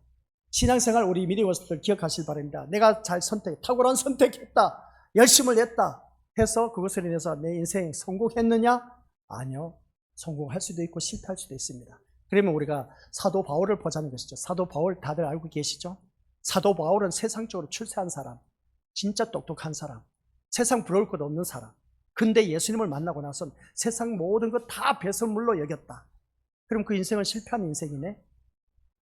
신앙생활 우리 믿음원수들 기억하실 바랍니다. 내가 잘 탁월한 선택했다. 열심을 냈다. 해서 그것을 인해서 내 인생 성공했느냐? 아니요. 성공할 수도 있고 실패할 수도 있습니다. 그러면 우리가 사도 바울을 보자는 것이죠. 사도 바울 다들 알고 계시죠? 사도 바울은 세상적으로 출세한 사람. 진짜 똑똑한 사람, 세상 부러울 것 없는 사람. 근데 예수님을 만나고 나선 세상 모든 것 다 배설물로 여겼다. 그럼 그 인생은 실패한 인생이네?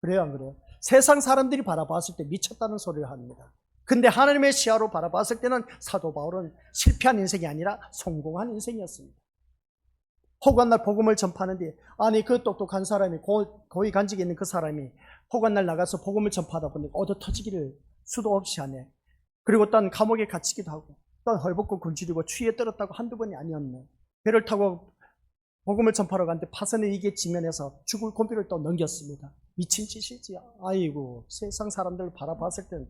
그래요, 안 그래요? 세상 사람들이 바라봤을 때 미쳤다는 소리를 합니다. 근데 하나님의 시야로 바라봤을 때는 사도 바울은 실패한 인생이 아니라 성공한 인생이었습니다. 혹한 날 복음을 전파하는데 아니 그 똑똑한 사람이 고위 간직에 있는 그 사람이 혹한 날 나가서 복음을 전파하다 보니까 얻어 터지기를 수도 없이 하네. 그리고 또 감옥에 갇히기도 하고 또 헐벗고 굶주리고 추위에 떨었다고 한두 번이 아니었네. 배를 타고 복음을 전파하러 갔는데 파선의 위기에 직면해서 죽을 고비를 또 넘겼습니다. 미친 짓이지. 아이고 세상 사람들 바라봤을 때는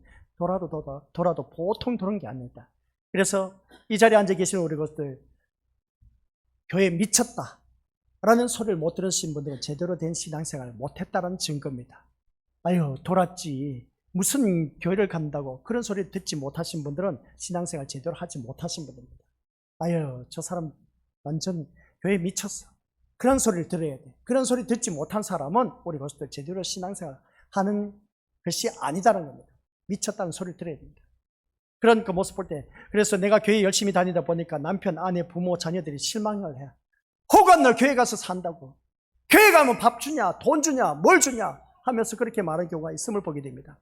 돌아도 보통 그런 게 아니다. 그래서 이 자리에 앉아 계시는 우리 것들 교회에 미쳤다 라는 소리를 못 들으신 분들은 제대로 된 신앙생활을 못했다는 증거입니다. 아유 돌았지. 무슨 교회를 간다고 그런 소리 듣지 못하신 분들은 신앙생활 제대로 하지 못하신 분들입니다. 아유 저 사람 완전 교회에 미쳤어. 그런 소리를 들어야 돼. 그런 소리 듣지 못한 사람은 우리 것들 제대로 신앙생활 하는 것이 아니다라는 겁니다. 미쳤다는 소리를 들어야 됩니다. 그런 그 모습 볼 때 그래서 내가 교회 열심히 다니다 보니까 남편, 아내, 부모, 자녀들이 실망을 해. 혹은 널 교회 가서 산다고. 교회 가면 밥 주냐, 돈 주냐, 뭘 주냐 하면서 그렇게 말하는 경우가 있음을 보게 됩니다.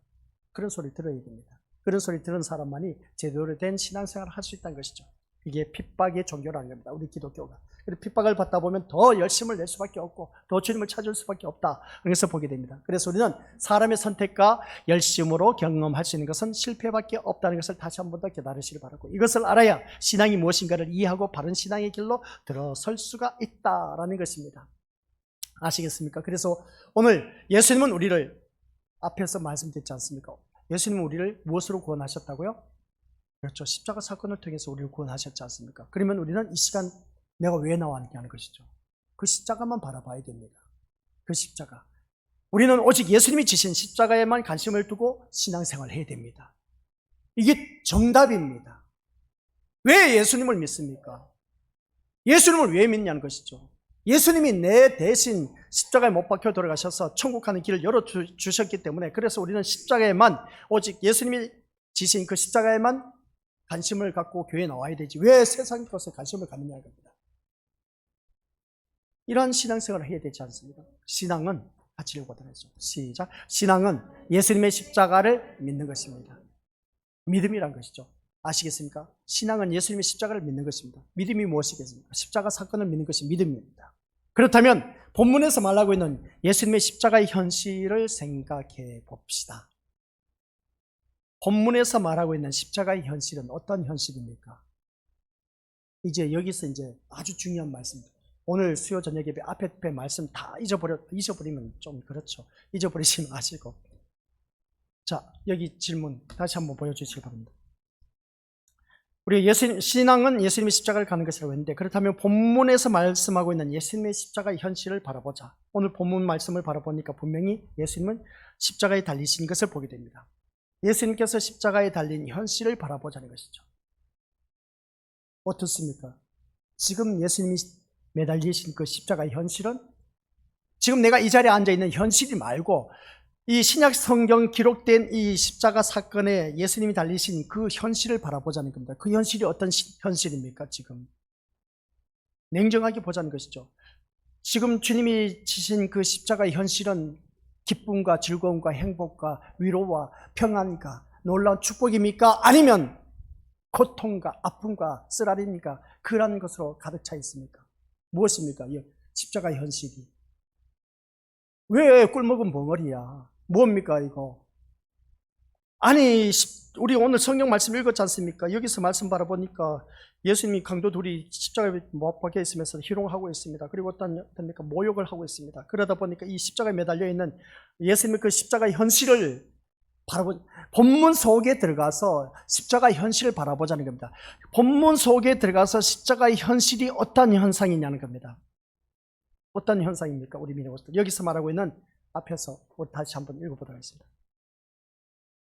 그런 소리 들어야 됩니다. 그런 소리 들은 사람만이 제대로 된 신앙생활을 할 수 있다는 것이죠. 이게 핍박의 종교라는 겁니다. 우리 기독교가. 그래서 핍박을 받다 보면 더 열심을 낼 수밖에 없고 더 주님을 찾을 수밖에 없다. 그래서 보게 됩니다. 그래서 우리는 사람의 선택과 열심으로 경험할 수 있는 것은 실패밖에 없다는 것을 다시 한 번 더 깨달으시길 바라고 이것을 알아야 신앙이 무엇인가를 이해하고 바른 신앙의 길로 들어설 수가 있다라는 것입니다. 아시겠습니까? 그래서 오늘 예수님은 우리를 앞에서 말씀드렸지 않습니까? 예수님은 우리를 무엇으로 구원하셨다고요? 그렇죠. 십자가 사건을 통해서 우리를 구원하셨지 않습니까? 그러면 우리는 이 시간 내가 왜 나왔냐 하는 것이죠. 그 십자가만 바라봐야 됩니다. 그 십자가. 우리는 오직 예수님이 지신 십자가에만 관심을 두고 신앙생활을 해야 됩니다. 이게 정답입니다. 왜 예수님을 믿습니까? 예수님을 왜 믿냐는 것이죠. 예수님이 내 대신 십자가에 못 박혀 돌아가셔서 천국 가는 길을 열어주셨기 때문에, 그래서 우리는 십자가에만, 오직 예수님이 지신 그 십자가에만 관심을 갖고 교회에 나와야 되지, 왜 세상 것에 관심을 갖느냐는 겁니다. 이러한 신앙생활을 해야 되지 않습니까? 신앙은 같이 읽어보도록 시작. 신앙은 예수님의 십자가를 믿는 것입니다. 믿음이란 것이죠. 아시겠습니까? 신앙은 예수님의 십자가를 믿는 것입니다. 믿음이 무엇이겠습니까? 십자가 사건을 믿는 것이 믿음입니다. 그렇다면 본문에서 말하고 있는 예수님의 십자가의 현실을 생각해 봅시다. 본문에서 말하고 있는 십자가의 현실은 어떤 현실입니까? 이제 여기서 이제 아주 중요한 말씀입니다. 오늘 수요 저녁 예배 앞에 말씀 다 잊어버리면 좀 그렇죠. 잊어버리지 마시고. 자, 여기 질문 다시 한번 보여주시기 바랍니다. 우리 신앙은 예수님의 십자가를 가는 것이라고 했는데, 그렇다면 본문에서 말씀하고 있는 예수님의 십자가의 현실을 바라보자. 오늘 본문 말씀을 바라보니까 분명히 예수님은 십자가에 달리신 것을 보게 됩니다. 예수님께서 십자가에 달린 현실을 바라보자는 것이죠. 어떻습니까? 지금 예수님이 매달리신 그 십자가의 현실은, 지금 내가 이 자리에 앉아있는 현실이 말고 이 신약 성경 기록된 이 십자가 사건에 예수님이 달리신 그 현실을 바라보자는 겁니다. 그 현실이 어떤 현실입니까? 지금 냉정하게 보자는 것이죠. 지금 주님이 지신 그 십자가의 현실은 기쁨과 즐거움과 행복과 위로와 평안과 놀라운 축복입니까? 아니면 고통과 아픔과 쓰라림과 그런 것으로 가득 차 있습니까? 무엇입니까? 십자가의 현실이. 왜 꿀먹은 벙어리야? 뭡니까 이거? 아니, 우리 오늘 성경 말씀 읽었지 않습니까? 여기서 말씀 바라보니까 예수님이 강도 둘이 십자가에 못 박혀 있으면서 희롱하고 있습니다. 그리고 어떻습니까? 모욕을 하고 있습니다. 그러다 보니까 이 십자가에 매달려 있는 예수님의 그 십자가의 현실을 본문 속에 들어가서 십자가의 현실을 바라보자는 겁니다. 본문 속에 들어가서 십자가의 현실이 어떤 현상이냐는 겁니다. 어떤 현상입니까? 우리 믿음으로서 여기서 말하고 있는 앞에서 우리 다시 한번 읽어보도록 하겠습니다.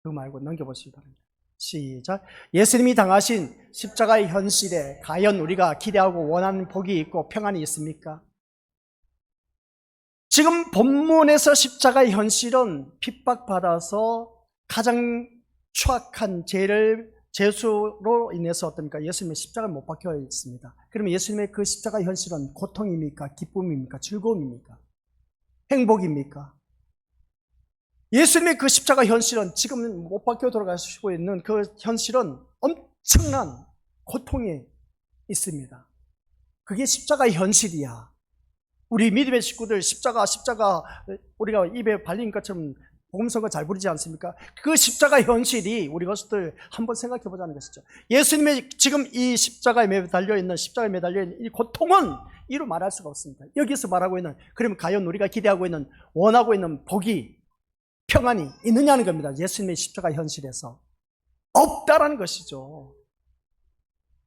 그거 말고 넘겨보시기 바랍니다. 시작. 예수님이 당하신 십자가의 현실에 과연 우리가 기대하고 원하는 복이 있고 평안이 있습니까? 지금 본문에서 십자가의 현실은 핍박받아서 가장 추악한 죄수로 인해서 어떻습니까? 예수님의 십자가를 못 박혀 있습니다. 그러면 예수님의 그 십자가의 현실은 고통입니까? 기쁨입니까? 즐거움입니까? 행복입니까? 예수님의 그 십자가 현실은, 지금 못 박혀 돌아가시고 있는 그 현실은 엄청난 고통이 있습니다. 그게 십자가의 현실이야. 우리 믿음의 식구들 십자가 우리가 입에 발린 것처럼 복음성가 잘 부르지 않습니까? 그 십자가 현실이 우리 것들 한번 생각해 보자는 것이죠. 예수님의 지금 이 십자가에 매달려 있는 이 고통은 이루 말할 수가 없습니다. 여기서 말하고 있는, 그러면 과연 우리가 기대하고 있는, 원하고 있는 복이, 평안이 있느냐는 겁니다. 예수님의 십자가 현실에서 없다라는 것이죠.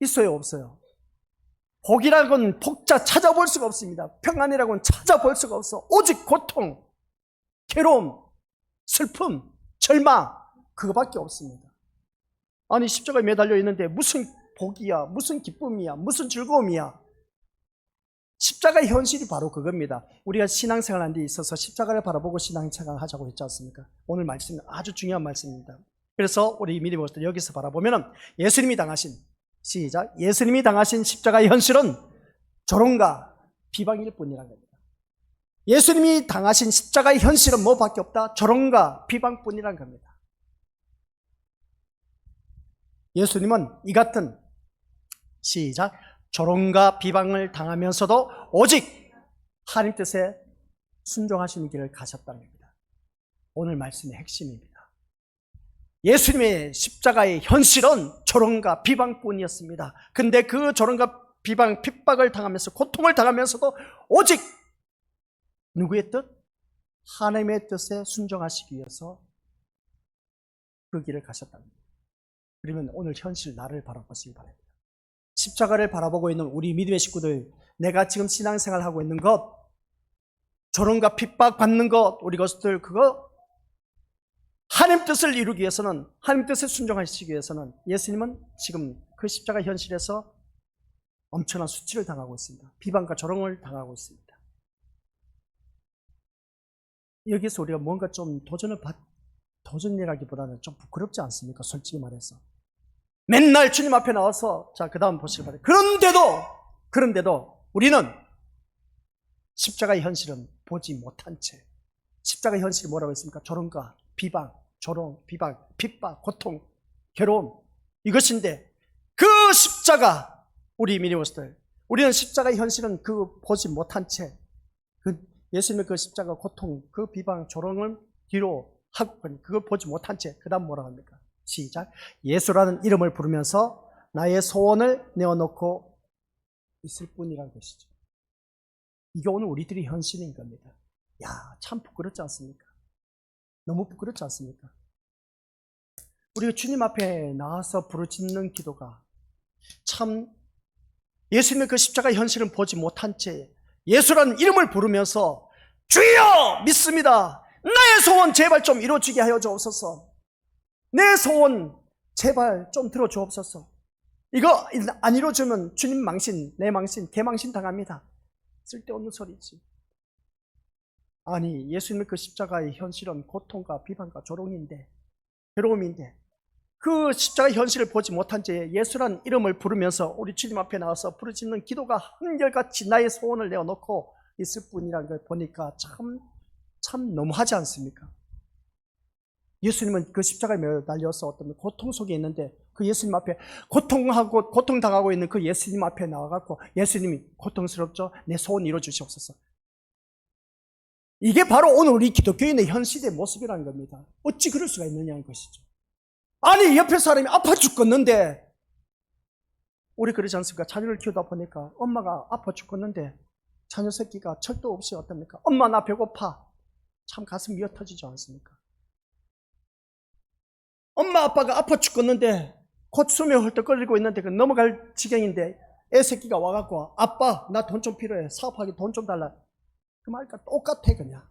있어요, 없어요? 복이라고는 찾아볼 수가 없습니다. 평안이라고는 찾아볼 수가 없어. 오직 고통, 괴로움, 슬픔, 절망, 그거밖에 없습니다. 아니, 십자가에 매달려 있는데 무슨 복이야, 무슨 기쁨이야, 무슨 즐거움이야. 십자가의 현실이 바로 그겁니다. 우리가 신앙생활하는 데 있어서 십자가를 바라보고 신앙생활을 하자고 했지 않습니까? 오늘 말씀은 아주 중요한 말씀입니다. 그래서 우리 믿음으로서 여기서 바라보면 예수님이 당하신, 시작, 예수님이 당하신 십자가의 현실은 조롱과 비방일 뿐이라는 겁니다. 예수님이 당하신 십자가의 현실은 뭐밖에 없다? 조롱과 비방뿐이라는 겁니다. 예수님은 이 같은, 시작, 조롱과 비방을 당하면서도 오직 하나님 뜻에 순종하시는 길을 가셨다는 겁니다. 오늘 말씀의 핵심입니다. 예수님의 십자가의 현실은 조롱과 비방뿐이었습니다. 근데 그 조롱과 비방, 핍박을 당하면서, 고통을 당하면서도 오직 누구의 뜻? 하나님의 뜻에 순종하시기 위해서 그 길을 가셨답니다. 그러면 오늘 현실 나를 바라보시기 바랍니다. 십자가를 바라보고 있는 우리 믿음의 식구들, 내가 지금 신앙생활 하고 있는 것, 조롱과 핍박받는 것, 우리 것들 그거 하나님 뜻을 이루기 위해서는, 하나님 뜻에 순종하시기 위해서는 예수님은 지금 그 십자가 현실에서 엄청난 수치를 당하고 있습니다. 비방과 조롱을 당하고 있습니다. 여기서 우리가 뭔가 좀 도전이라기보다는 좀 부끄럽지 않습니까? 솔직히 말해서. 맨날 주님 앞에 나와서, 자, 그 다음 보시기 바랍니다. 그런데도 우리는 십자가의 현실은 보지 못한 채, 십자가의 현실이 뭐라고 했습니까? 조롱과 비방, 핍박, 고통, 괴로움, 이것인데 그 십자가, 우리 믿음으로들, 우리는 십자가의 현실은 그 보지 못한 채, 그 예수님의 그 십자가 고통, 그 비방, 조롱을 뒤로 하고, 그걸 보지 못한 채, 그 다음 뭐라고 합니까? 시작. 예수라는 이름을 부르면서 나의 소원을 내어놓고 있을 뿐이라는 것이죠. 이게 오늘 우리들의 현실인 겁니다. 야, 참 부끄럽지 않습니까? 너무 부끄럽지 않습니까? 우리가 주님 앞에 나와서 부르짖는 기도가 참, 예수님의 그 십자가 현실은 보지 못한 채 예수라는 이름을 부르면서 주여 믿습니다. 나의 소원 제발 좀 이루어지게 하여 주옵소서. 내 소원 제발 좀 들어주옵소서. 이거 안 이루어지면 주님 망신, 내 망신, 개망신 당합니다. 쓸데없는 소리지. 아니, 예수님의 그 십자가의 현실은 고통과 비방과 조롱인데, 괴로움인데, 그 십자가 현실을 보지 못한 채 예수라는 이름을 부르면서 우리 주님 앞에 나와서 부르짖는 기도가 한결같이 나의 소원을 내어놓고 있을 뿐이라는 걸 보니까 참 너무하지 않습니까? 예수님은 그 십자가에 매달려서 어떤 고통 속에 있는데 그 예수님 앞에 고통당하고 있는 그 예수님 앞에 나와갖고 예수님이 고통스럽죠? 내 소원 이루어주시옵소서. 이게 바로 오늘 우리 기독교인의 현실의 모습이라는 겁니다. 어찌 그럴 수가 있느냐는 것이죠. 아니, 옆에 사람이 아파 죽겠는데, 우리 그러지 않습니까? 자녀를 키우다 보니까 엄마가 아파 죽겠는데 자녀 새끼가 철도 없이 어떻습니까? 엄마 나 배고파. 참 가슴 미어 터지지 않습니까? 엄마 아빠가 아파 죽겠는데 곧 숨이 헐떡거리고 있는데 그 넘어갈 지경인데 애 새끼가 와갖고 아빠 나 돈 좀 필요해. 사업하기 돈 좀 달라. 그 말과 똑같아 그냥.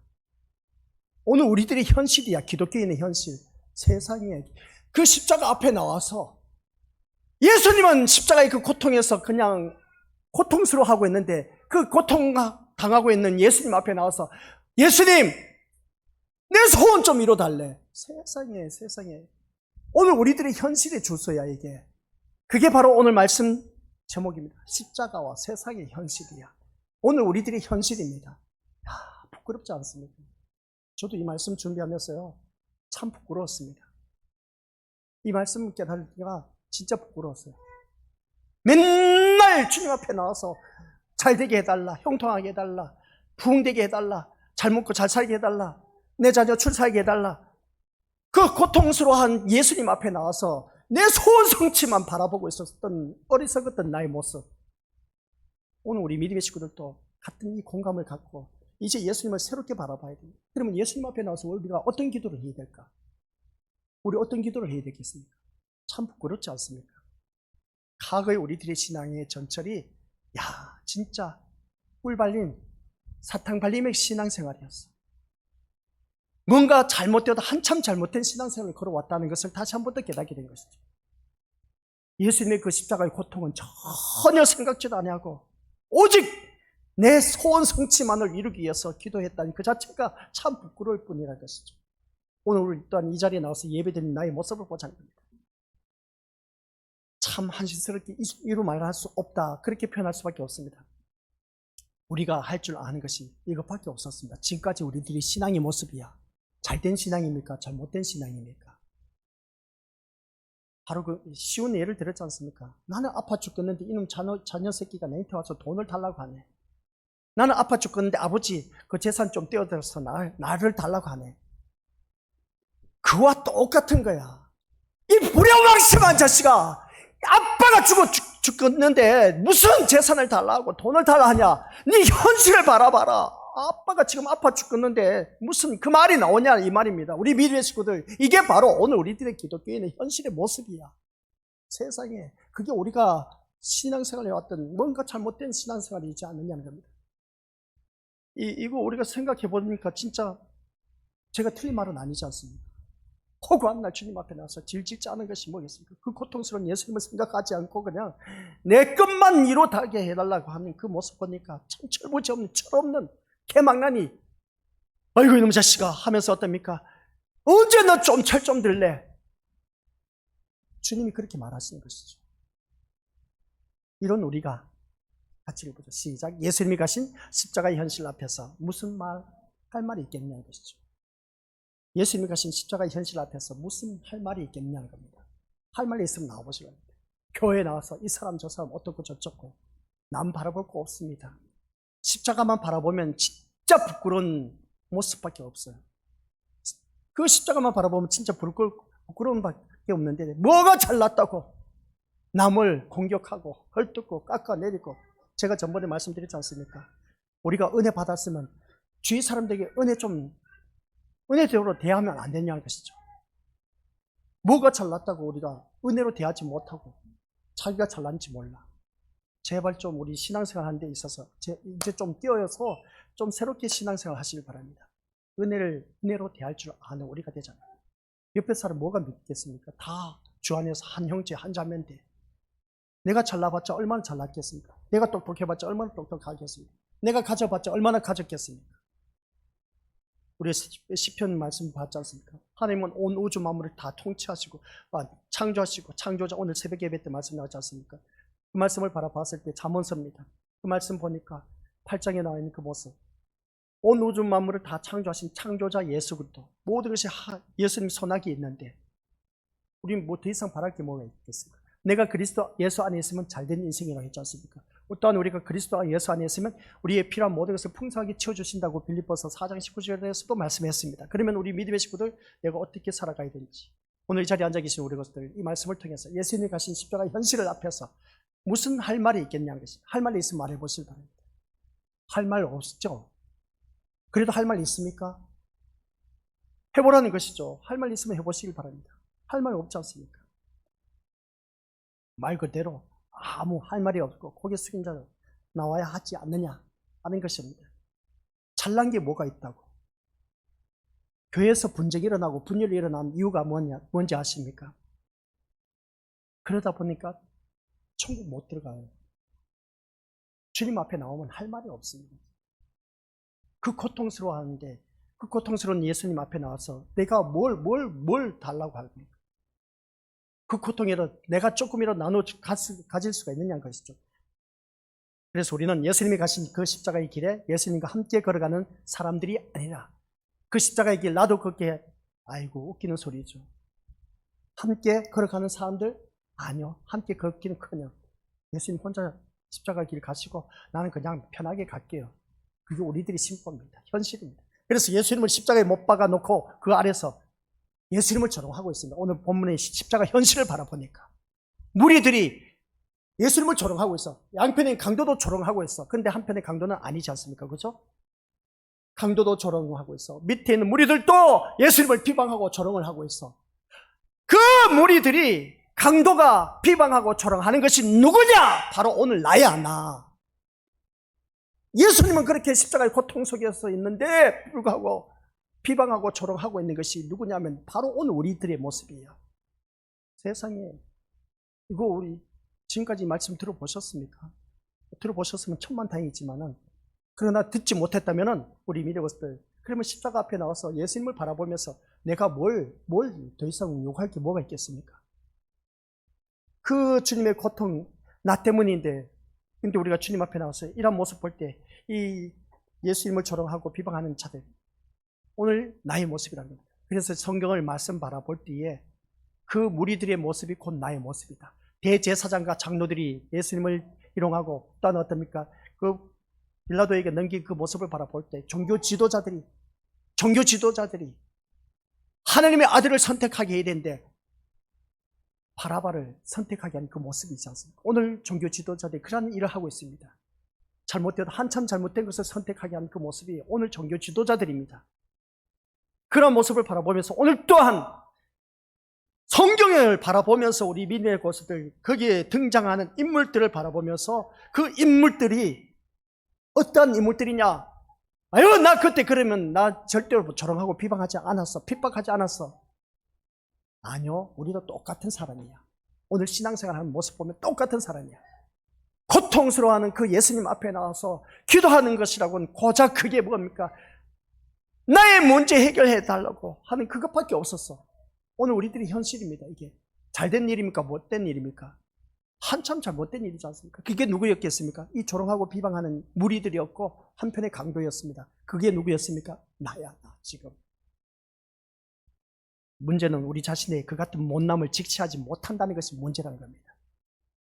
오늘 우리들의 현실이야. 기독교인의 현실. 세상에 그 십자가 앞에 나와서 예수님은 십자가의 그 고통에서 그냥 고통스러워하고 있는데 그 고통 당하고 있는 예수님 앞에 나와서 예수님 내 소원 좀 이뤄달래. 세상에 오늘 우리들의 현실의 주소야 이게. 그게 바로 오늘 말씀 제목입니다. 십자가와 세상의 현실이야. 오늘 우리들의 현실입니다. 야, 부끄럽지 않습니까? 저도 이 말씀 준비하면서요 참 부끄러웠습니다. 이 말씀 깨달기가 진짜 부끄러웠어요. 맨날 주님 앞에 나와서 잘되게 해달라, 형통하게 해달라, 부흥되게 해달라, 잘 먹고 잘 살게 해달라, 내 자녀 출세하게 해달라. 그 고통스러워한 예수님 앞에 나와서 내 소원 성취만 바라보고 있었던 어리석었던 나의 모습. 오늘 우리 믿음의 식구들도 같은 이 공감을 갖고 이제 예수님을 새롭게 바라봐야 됩니다. 그러면 예수님 앞에 나와서 우리가 어떤 기도를 해야 될까? 우리 어떤 기도를 해야 되겠습니까? 참 부끄럽지 않습니까? 과거의 우리들의 신앙의 전철이 진짜 꿀 발린 사탕 발림의 신앙생활이었어. 뭔가 잘못되어도 한참 잘못된 신앙생활을 걸어왔다는 것을 다시 한 번 더 깨닫게 된 것이죠. 예수님의 그 십자가의 고통은 전혀 생각지도 아니하고 오직 내 소원 성취만을 이루기 위해서 기도했다는 그 자체가 참 부끄러울 뿐이라는 것이죠. 오늘 우리 또한 이 자리에 나와서 예배드리는 나의 모습을 보자는 겁니다. 참 한심스럽게 이루 말할 수 없다. 그렇게 표현할 수밖에 없습니다. 우리가 할 줄 아는 것이 이것밖에 없었습니다. 지금까지 우리들이 신앙의 모습이야. 잘된 신앙입니까? 잘못된 신앙입니까? 바로 그 쉬운 예를 들었지 않습니까? 나는 아파 죽겠는데 이놈 자녀 새끼가 내한테 와서 돈을 달라고 하네. 나는 아파 죽겠는데 아버지 그 재산 좀 떼어들어서 나를 달라고 하네. 그와 똑같은 거야. 이 불효망심한 자식아, 아빠가 죽겠는데 무슨 재산을 달라고 돈을 달라 하냐? 네 현실을 바라봐라. 아빠가 지금 아파 죽겠는데 무슨 그 말이 나오냐 이 말입니다. 우리 미래의 식구들, 이게 바로 오늘 우리들의 기독교인의 현실의 모습이야. 세상에 그게 우리가 신앙생활에 왔던 뭔가 잘못된 신앙생활이지 않느냐는 겁니다. 이거 우리가 생각해 보니까 진짜 제가 틀린 말은 아니지 않습니까? 허구한 날 주님 앞에 나와서 질질 짜는 것이 뭐겠습니까? 그 고통스러운 예수님을 생각하지 않고 그냥 내 것만 이루어가게 해달라고 하는 그 모습 보니까 참 철부지없는 철없는 개망나니 아이고 이놈 자식아 하면서 어떻습니까? 언제 너 좀 철 좀 들래? 주님이 그렇게 말하시는 것이죠. 이런 우리가 같이 읽어보죠. 시작. 예수님이 가신 십자가의 현실 앞에서 무슨 말 할 말이 있겠냐는 것이죠. 예수님이 가신 십자가의 현실 앞에서 무슨 할 말이 있겠냐는 겁니다. 할 말이 있으면 나와보시기 바랍니다. 교회에 나와서 이 사람 저 사람 어떻고 저쩌고 남 바라볼 거 없습니다. 십자가만 바라보면 진짜 부끄러운 모습밖에 없어요. 그 십자가만 바라보면 진짜 부끄러운 밖에 없는데 뭐가 잘났다고 남을 공격하고 헐뜯고 깎아내리고, 제가 전번에 말씀드렸지 않습니까? 우리가 은혜 받았으면 주위 사람들에게 은혜대로 대하면 안 되냐는 것이죠. 뭐가 잘났다고 우리가 은혜로 대하지 못하고 자기가 잘난지 몰라. 제발 좀 우리 신앙생활 하는 데 있어서 이제 좀 뛰어서 좀 새롭게 신앙생활 하시길 바랍니다. 은혜로 대할 줄 아는 우리가 되잖아요. 옆에 사람 뭐가 믿겠습니까? 다 주 안에서 한 형제 한 자매인데 내가 잘나봤자 얼마나 잘났겠습니까? 내가 똑똑해봤자 얼마나 똑똑하겠습니까? 내가 가져봤자 얼마나 가졌겠습니까? 우리 시편 말씀 봤지 않습니까? 하나님은 온 우주 만물을 다 통치하시고 창조하시고 창조자, 오늘 새벽 예배 때 말씀 나왔지 않습니까? 그 말씀을 바라봤을 때 잠언서입니다. 그 말씀 보니까 8장에 나와 있는 그 모습, 온 우주 만물을 다 창조하신 창조자 예수 그리스도, 모든 것이 예수님 손아귀에 있는데 우리는 뭐 더 이상 바랄 게 뭐가 있겠습니까? 내가 그리스도 예수 안에 있으면 잘된 인생이라고 했지 않습니까? 또한 우리가 그리스도 예수 안에 있으면 우리의 필요한 모든 것을 풍성하게 채워주신다고 빌립보서 4장 19절에서도 말씀했습니다. 그러면 우리 믿음의 식구들, 내가 어떻게 살아가야 되는지, 오늘 이 자리에 앉아 계신 우리 것들, 이 말씀을 통해서 예수님이 가신 십자가 현실을 앞에서 무슨 할 말이 있겠냐는 것입니다. 할 말이 있으면 말해보시기 바랍니다. 할 말 없죠? 그래도 할 말 있습니까? 해보라는 것이죠. 할 말 있으면 해보시길 바랍니다. 할 말 없지 않습니까? 말 그대로 아무 할 말이 없고 고개 숙인 자는 나와야 하지 않느냐 하는 것입니다. 잘난 게 뭐가 있다고? 교회에서 분쟁이 일어나고 분열이 일어난 이유가 뭔지 아십니까? 그러다 보니까 천국 못 들어가요. 주님 앞에 나오면 할 말이 없습니다. 그 고통스러워하는데 그 고통스러운 예수님 앞에 나와서 내가 뭘 달라고 합니까? 그 고통이라도 내가 조금이라도 나눠 가질 수가 있느냐는 것이죠. 그래서 우리는 예수님이 가신 그 십자가의 길에 예수님과 함께 걸어가는 사람들이 아니라, 그 십자가의 길 나도 걷게, 아이고 웃기는 소리죠. 함께 걸어가는 사람들? 아니요. 함께 걷기는커녕 예수님 혼자 십자가 길 가시고 나는 그냥 편하게 갈게요. 그게 우리들의 신분입니다. 현실입니다. 그래서 예수님을 십자가에 못 박아 놓고 그 아래서 예수님을 조롱하고 있습니다. 오늘 본문의 십자가 현실을 바라보니까 무리들이 예수님을 조롱하고 있어. 양편의 강도도 조롱하고 있어. 근데 한편의 강도는 아니지 않습니까? 그죠? 강도도 조롱하고 있어. 밑에 있는 무리들도 예수님을 비방하고 조롱을 하고 있어. 그 무리들이, 강도가 비방하고 조롱하는 것이 누구냐? 바로 오늘 나야, 나. 예수님은 그렇게 십자가의 고통 속에서 있는데 불구하고 비방하고 조롱하고 있는 것이 누구냐면 바로 오늘 우리들의 모습이에요. 세상에, 이거 우리 지금까지 말씀 들어보셨습니까? 들어보셨으면 천만다행이지만은, 그러나 듣지 못했다면은 우리 믿어봤을 때, 그러면 십자가 앞에 나와서 예수님을 바라보면서 내가 뭘 더 이상 요구할 게 뭐가 있겠습니까? 그 주님의 고통 나 때문인데, 근데 우리가 주님 앞에 나와서 이런 모습 볼 때 이 예수님을 조롱하고 비방하는 자들, 오늘 나의 모습이라는 겁니다. 그래서 성경을 말씀 바라볼 때에 그 무리들의 모습이 곧 나의 모습이다. 대제사장과 장로들이 예수님을 희롱하고 또한 어떻습니까? 그 빌라도에게 넘긴 그 모습을 바라볼 때 종교 지도자들이 하나님의 아들을 선택하게 해야 되는데 바라바를 선택하게 하는 그 모습이 있지 않습니까? 오늘 종교 지도자들이 그런 일을 하고 있습니다. 잘못되어도 한참 잘못된 것을 선택하게 하는 그 모습이 오늘 종교 지도자들입니다. 그런 모습을 바라보면서 오늘 또한 성경을 바라보면서 우리 믿음의 고수들, 거기에 등장하는 인물들을 바라보면서 그 인물들이 어떠한 인물들이냐? 아유, 나 그때 그러면 나 절대로 조롱하고 비방하지 않았어. 핍박하지 않았어. 아니요, 우리도 똑같은 사람이야. 오늘 신앙생활 하는 모습 보면 똑같은 사람이야. 고통스러워하는 그 예수님 앞에 나와서 기도하는 것이라고는 고작 그게 뭡니까? 나의 문제 해결해 달라고 하는 그것밖에 없었어. 오늘 우리들이 현실입니다. 이게 잘된 일입니까? 못된 일입니까? 한참 잘못된 일이지 않습니까? 그게 누구였겠습니까? 이 조롱하고 비방하는 무리들이었고 한편의 강도였습니다. 그게 누구였습니까? 나야, 나 지금. 문제는 우리 자신의 그 같은 못남을 직시하지 못한다는 것이 문제라는 겁니다.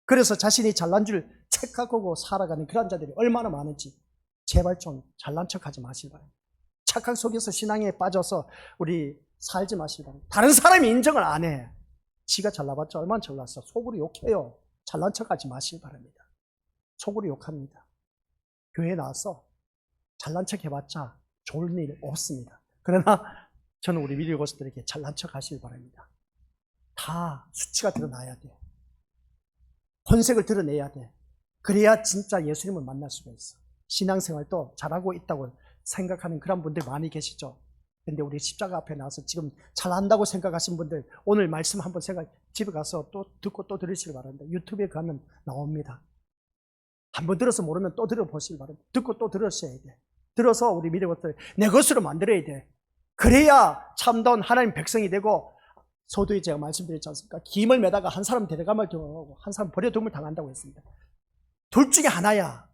그래서 자신이 잘난 줄 착각하고 살아가는 그런 자들이 얼마나 많은지 제발 좀 잘난 척하지 마시기 바랍니다. 착각 속에서 신앙에 빠져서 우리 살지 마시기 바랍니다. 다른 사람이 인정을 안 해. 지가 잘나봤자 얼마나 잘났어. 속으로 욕해요. 잘난 척하지 마시기 바랍니다. 속으로 욕합니다. 교회에 나와서 잘난 척 해봤자 좋은 일 없습니다. 그러나 저는 우리 미리 고수들에게 잘난 척 하시기 바랍니다. 다 수치가 드러나야 돼. 본색을 드러내야 돼. 그래야 진짜 예수님을 만날 수가 있어. 신앙생활도 잘하고 있다고 생각하는 그런 분들 많이 계시죠. 근데 우리 십자가 앞에 나와서 지금 잘한다고 생각하신 분들 오늘 말씀 한번 집에 가서 또 듣고 또 들으시길 바랍니다. 유튜브에 가면 나옵니다. 한번 들어서 모르면 또 들어보시길 바랍니다. 듣고 또 들으셔야 돼. 들어서 우리 미래 것들 내 것으로 만들어야 돼. 그래야 참다운 하나님 백성이 되고, 서두에 제가 말씀드렸지 않습니까? 김을 매다가 한 사람 데려감을 당하고 한 사람 버려둠을 당한다고 했습니다. 둘 중에 하나야.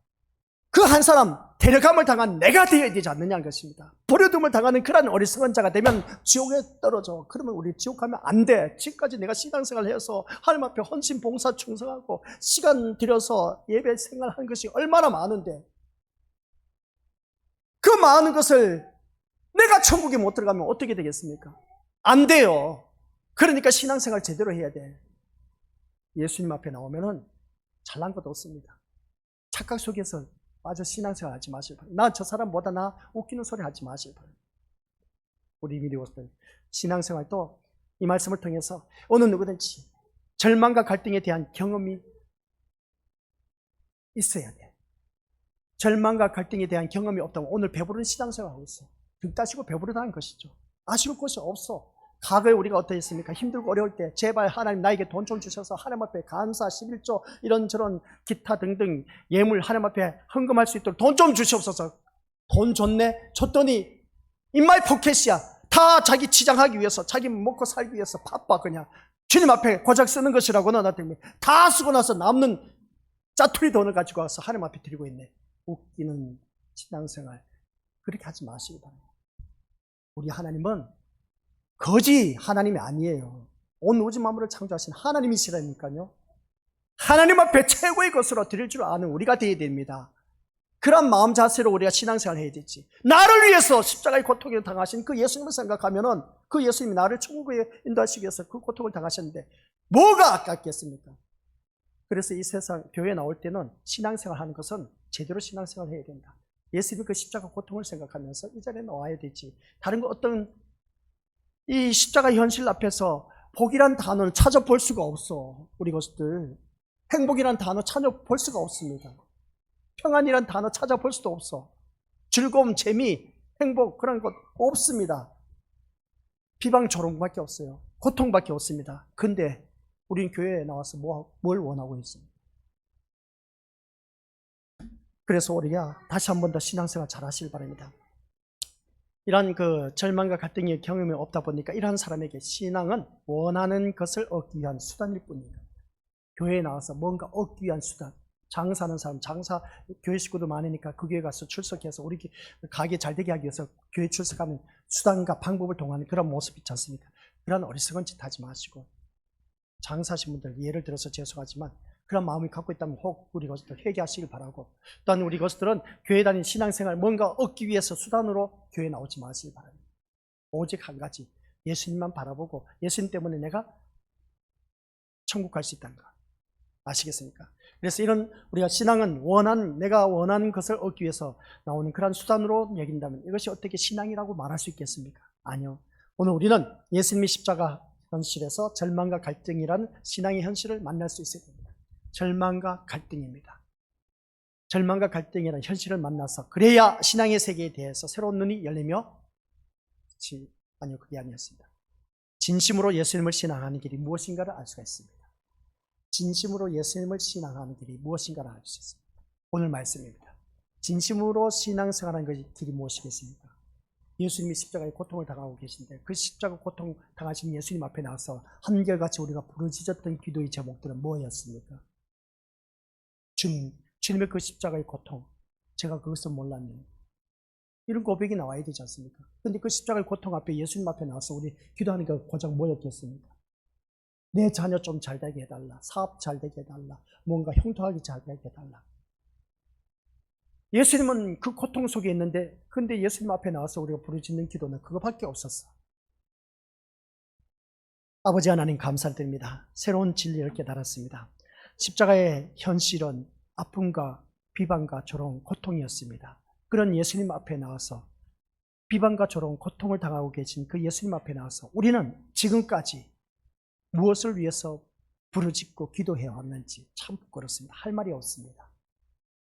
그 한 사람 데려감을 당한 내가 되어야 되지 않느냐는 것입니다. 버려둠을 당하는 그런 어리석은 자가 되면 지옥에 떨어져. 그러면 우리 지옥 가면 안 돼. 지금까지 내가 신앙생활을 해서 하나님 앞에 헌신, 봉사, 충성하고 시간 들여서 예배 생활하는 것이 얼마나 많은데, 그 많은 것을 내가 천국에 못 들어가면 어떻게 되겠습니까? 안 돼요. 그러니까 신앙생활 제대로 해야 돼. 예수님 앞에 나오면은 잘난 것도 없습니다. 착각 속에서 빠져 신앙생활 하지 마시길 바랍니다. 나 저 사람보다 나 웃기는 소리 하지 마시길 바랍니다. 우리 미리오스들 신앙생활도 이 말씀을 통해서 어느 누구든지 절망과 갈등에 대한 경험이 있어야 돼. 절망과 갈등에 대한 경험이 없다면 오늘 배부른 신앙생활 하고 있어. 등 따시고 배부르다는 것이죠. 아쉬울 것이 없어. 과거에 우리가 어떠했습니까? 힘들고 어려울 때 제발 하나님 나에게 돈 좀 주셔서 하나님 앞에 감사 11조 이런저런 기타 등등 예물 하나님 앞에 헌금할 수 있도록 돈 좀 주시옵소서. 돈 줬네? 줬더니 인마이 포켓이야. 다 자기 치장하기 위해서, 자기 먹고 살기 위해서 바빠. 그냥 주님 앞에 고작 쓰는 것이라고는 나 때문에 다 쓰고 나서 남는 짜투리 돈을 가지고 와서 하나님 앞에 드리고 있네. 웃기는 신앙생활 그렇게 하지 마시기 바랍니다. 우리 하나님은 거지 하나님이 아니에요. 온 우주 만물을 창조하신 하나님이시라니까요. 하나님 앞에 최고의 것으로 드릴 줄 아는 우리가 되어야 됩니다. 그런 마음 자세로 우리가 신앙생활을 해야 되지. 나를 위해서 십자가의 고통을 당하신 그 예수님을 생각하면은 그 예수님이 나를 천국에 인도하시기 위해서 그 고통을 당하셨는데 뭐가 아깝겠습니까? 그래서 이 세상 교회에 나올 때는 신앙생활 하는 것은 제대로 신앙생활을 해야 된다. 예수님이 그 십자가 고통을 생각하면서 이 자리에 나와야 되지. 다른 거 어떤 이 십자가 현실 앞에서 복이란 단어는 찾아볼 수가 없어. 우리 것들 행복이란 단어 찾아볼 수가 없습니다. 평안이란 단어 찾아볼 수도 없어. 즐거움, 재미, 행복 그런 것 없습니다. 비방, 조롱밖에 없어요. 고통밖에 없습니다. 근데 우린 교회에 나와서 뭘 원하고 있습니까? 그래서 우리가 다시 한 번 더 신앙생활 잘 하시길 바랍니다. 이런 그 절망과 갈등의 경험이 없다 보니까 이런 사람에게 신앙은 원하는 것을 얻기 위한 수단일 뿐입니다. 교회에 나와서 뭔가 얻기 위한 수단. 장사하는 사람, 교회 식구도 많으니까 그 교회 가서 출석해서 우리 가게 잘 되게 하기 위해서 교회 출석하는 수단과 방법을 통하는 그런 모습이 있지 않습니까? 그런 어리석은 짓 하지 마시고, 장사하신 분들 예를 들어서 죄송하지만 그런 마음을 갖고 있다면 혹 우리 것들 회개하시길 바라고, 또한 우리 것들은 교회 다닌 신앙생활 뭔가 얻기 위해서 수단으로 교회 나오지 마시길 바랍니다. 오직 한 가지, 예수님만 바라보고 예수님 때문에 내가 천국 갈 수 있다는 것, 아시겠습니까? 그래서 이런 우리가 신앙은 내가 원하는 것을 얻기 위해서 나오는 그런 수단으로 여긴다면 이것이 어떻게 신앙이라고 말할 수 있겠습니까? 아니요. 오늘 우리는 예수님의 십자가 현실에서 절망과 갈등이라는 신앙의 현실을 만날 수 있어야 됩니다. 절망과 갈등입니다. 절망과 갈등이라는 현실을 만나서 그래야 신앙의 세계에 대해서 새로운 눈이 열리며 아니요, 그게 아니었습니다. 진심으로 예수님을 신앙하는 길이 무엇인가를 알 수가 있습니다. 진심으로 예수님을 신앙하는 길이 무엇인가를 알 수 있습니다. 오늘 말씀입니다. 진심으로 신앙생활하는 것이 길이 무엇이겠습니까? 예수님이 십자가의 고통을 당하고 계신데 그 십자가 고통 당하신 예수님 앞에 나와서 한결같이 우리가 부르짖었던 기도의 제목들은 뭐였습니까? 주님의 그 십자가의 고통, 제가 그것을 몰랐네요. 이런 고백이 나와야 되지 않습니까? 그런데 그 십자가의 고통 앞에 예수님 앞에 나와서 우리 기도하는 게 고작 뭐였겠습니까? 내 자녀 좀 잘 되게 해달라. 사업 잘 되게 해달라. 뭔가 형통하게 잘 되게 해달라. 예수님은 그 고통 속에 있는데 근데 예수님 앞에 나와서 우리가 부르짖는 기도는 그거밖에 없었어. 아버지 하나님 감사드립니다. 새로운 진리를 깨달았습니다. 십자가의 현실은 아픔과 비방과 조롱, 고통이었습니다. 그런 예수님 앞에 나와서 비방과 조롱, 고통을 당하고 계신 그 예수님 앞에 나와서 우리는 지금까지 무엇을 위해서 부르짖고 기도해왔는지 참 부끄럽습니다. 할 말이 없습니다.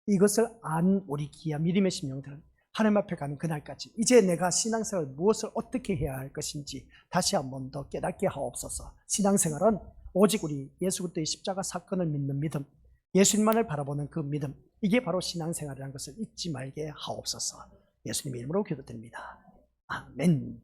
이것을 안 우리 귀한 믿음의 심령들은 하나님 앞에 가는 그날까지 이제 내가 신앙생활 무엇을 어떻게 해야 할 것인지 다시 한 번 더 깨닫게 하옵소서. 신앙생활은 오직 우리 예수 그리스도의 십자가 사건을 믿는 믿음, 예수님만을 바라보는 그 믿음, 이게 바로 신앙생활이라는 것을 잊지 말게 하옵소서. 예수님의 이름으로 기도드립니다. 아멘.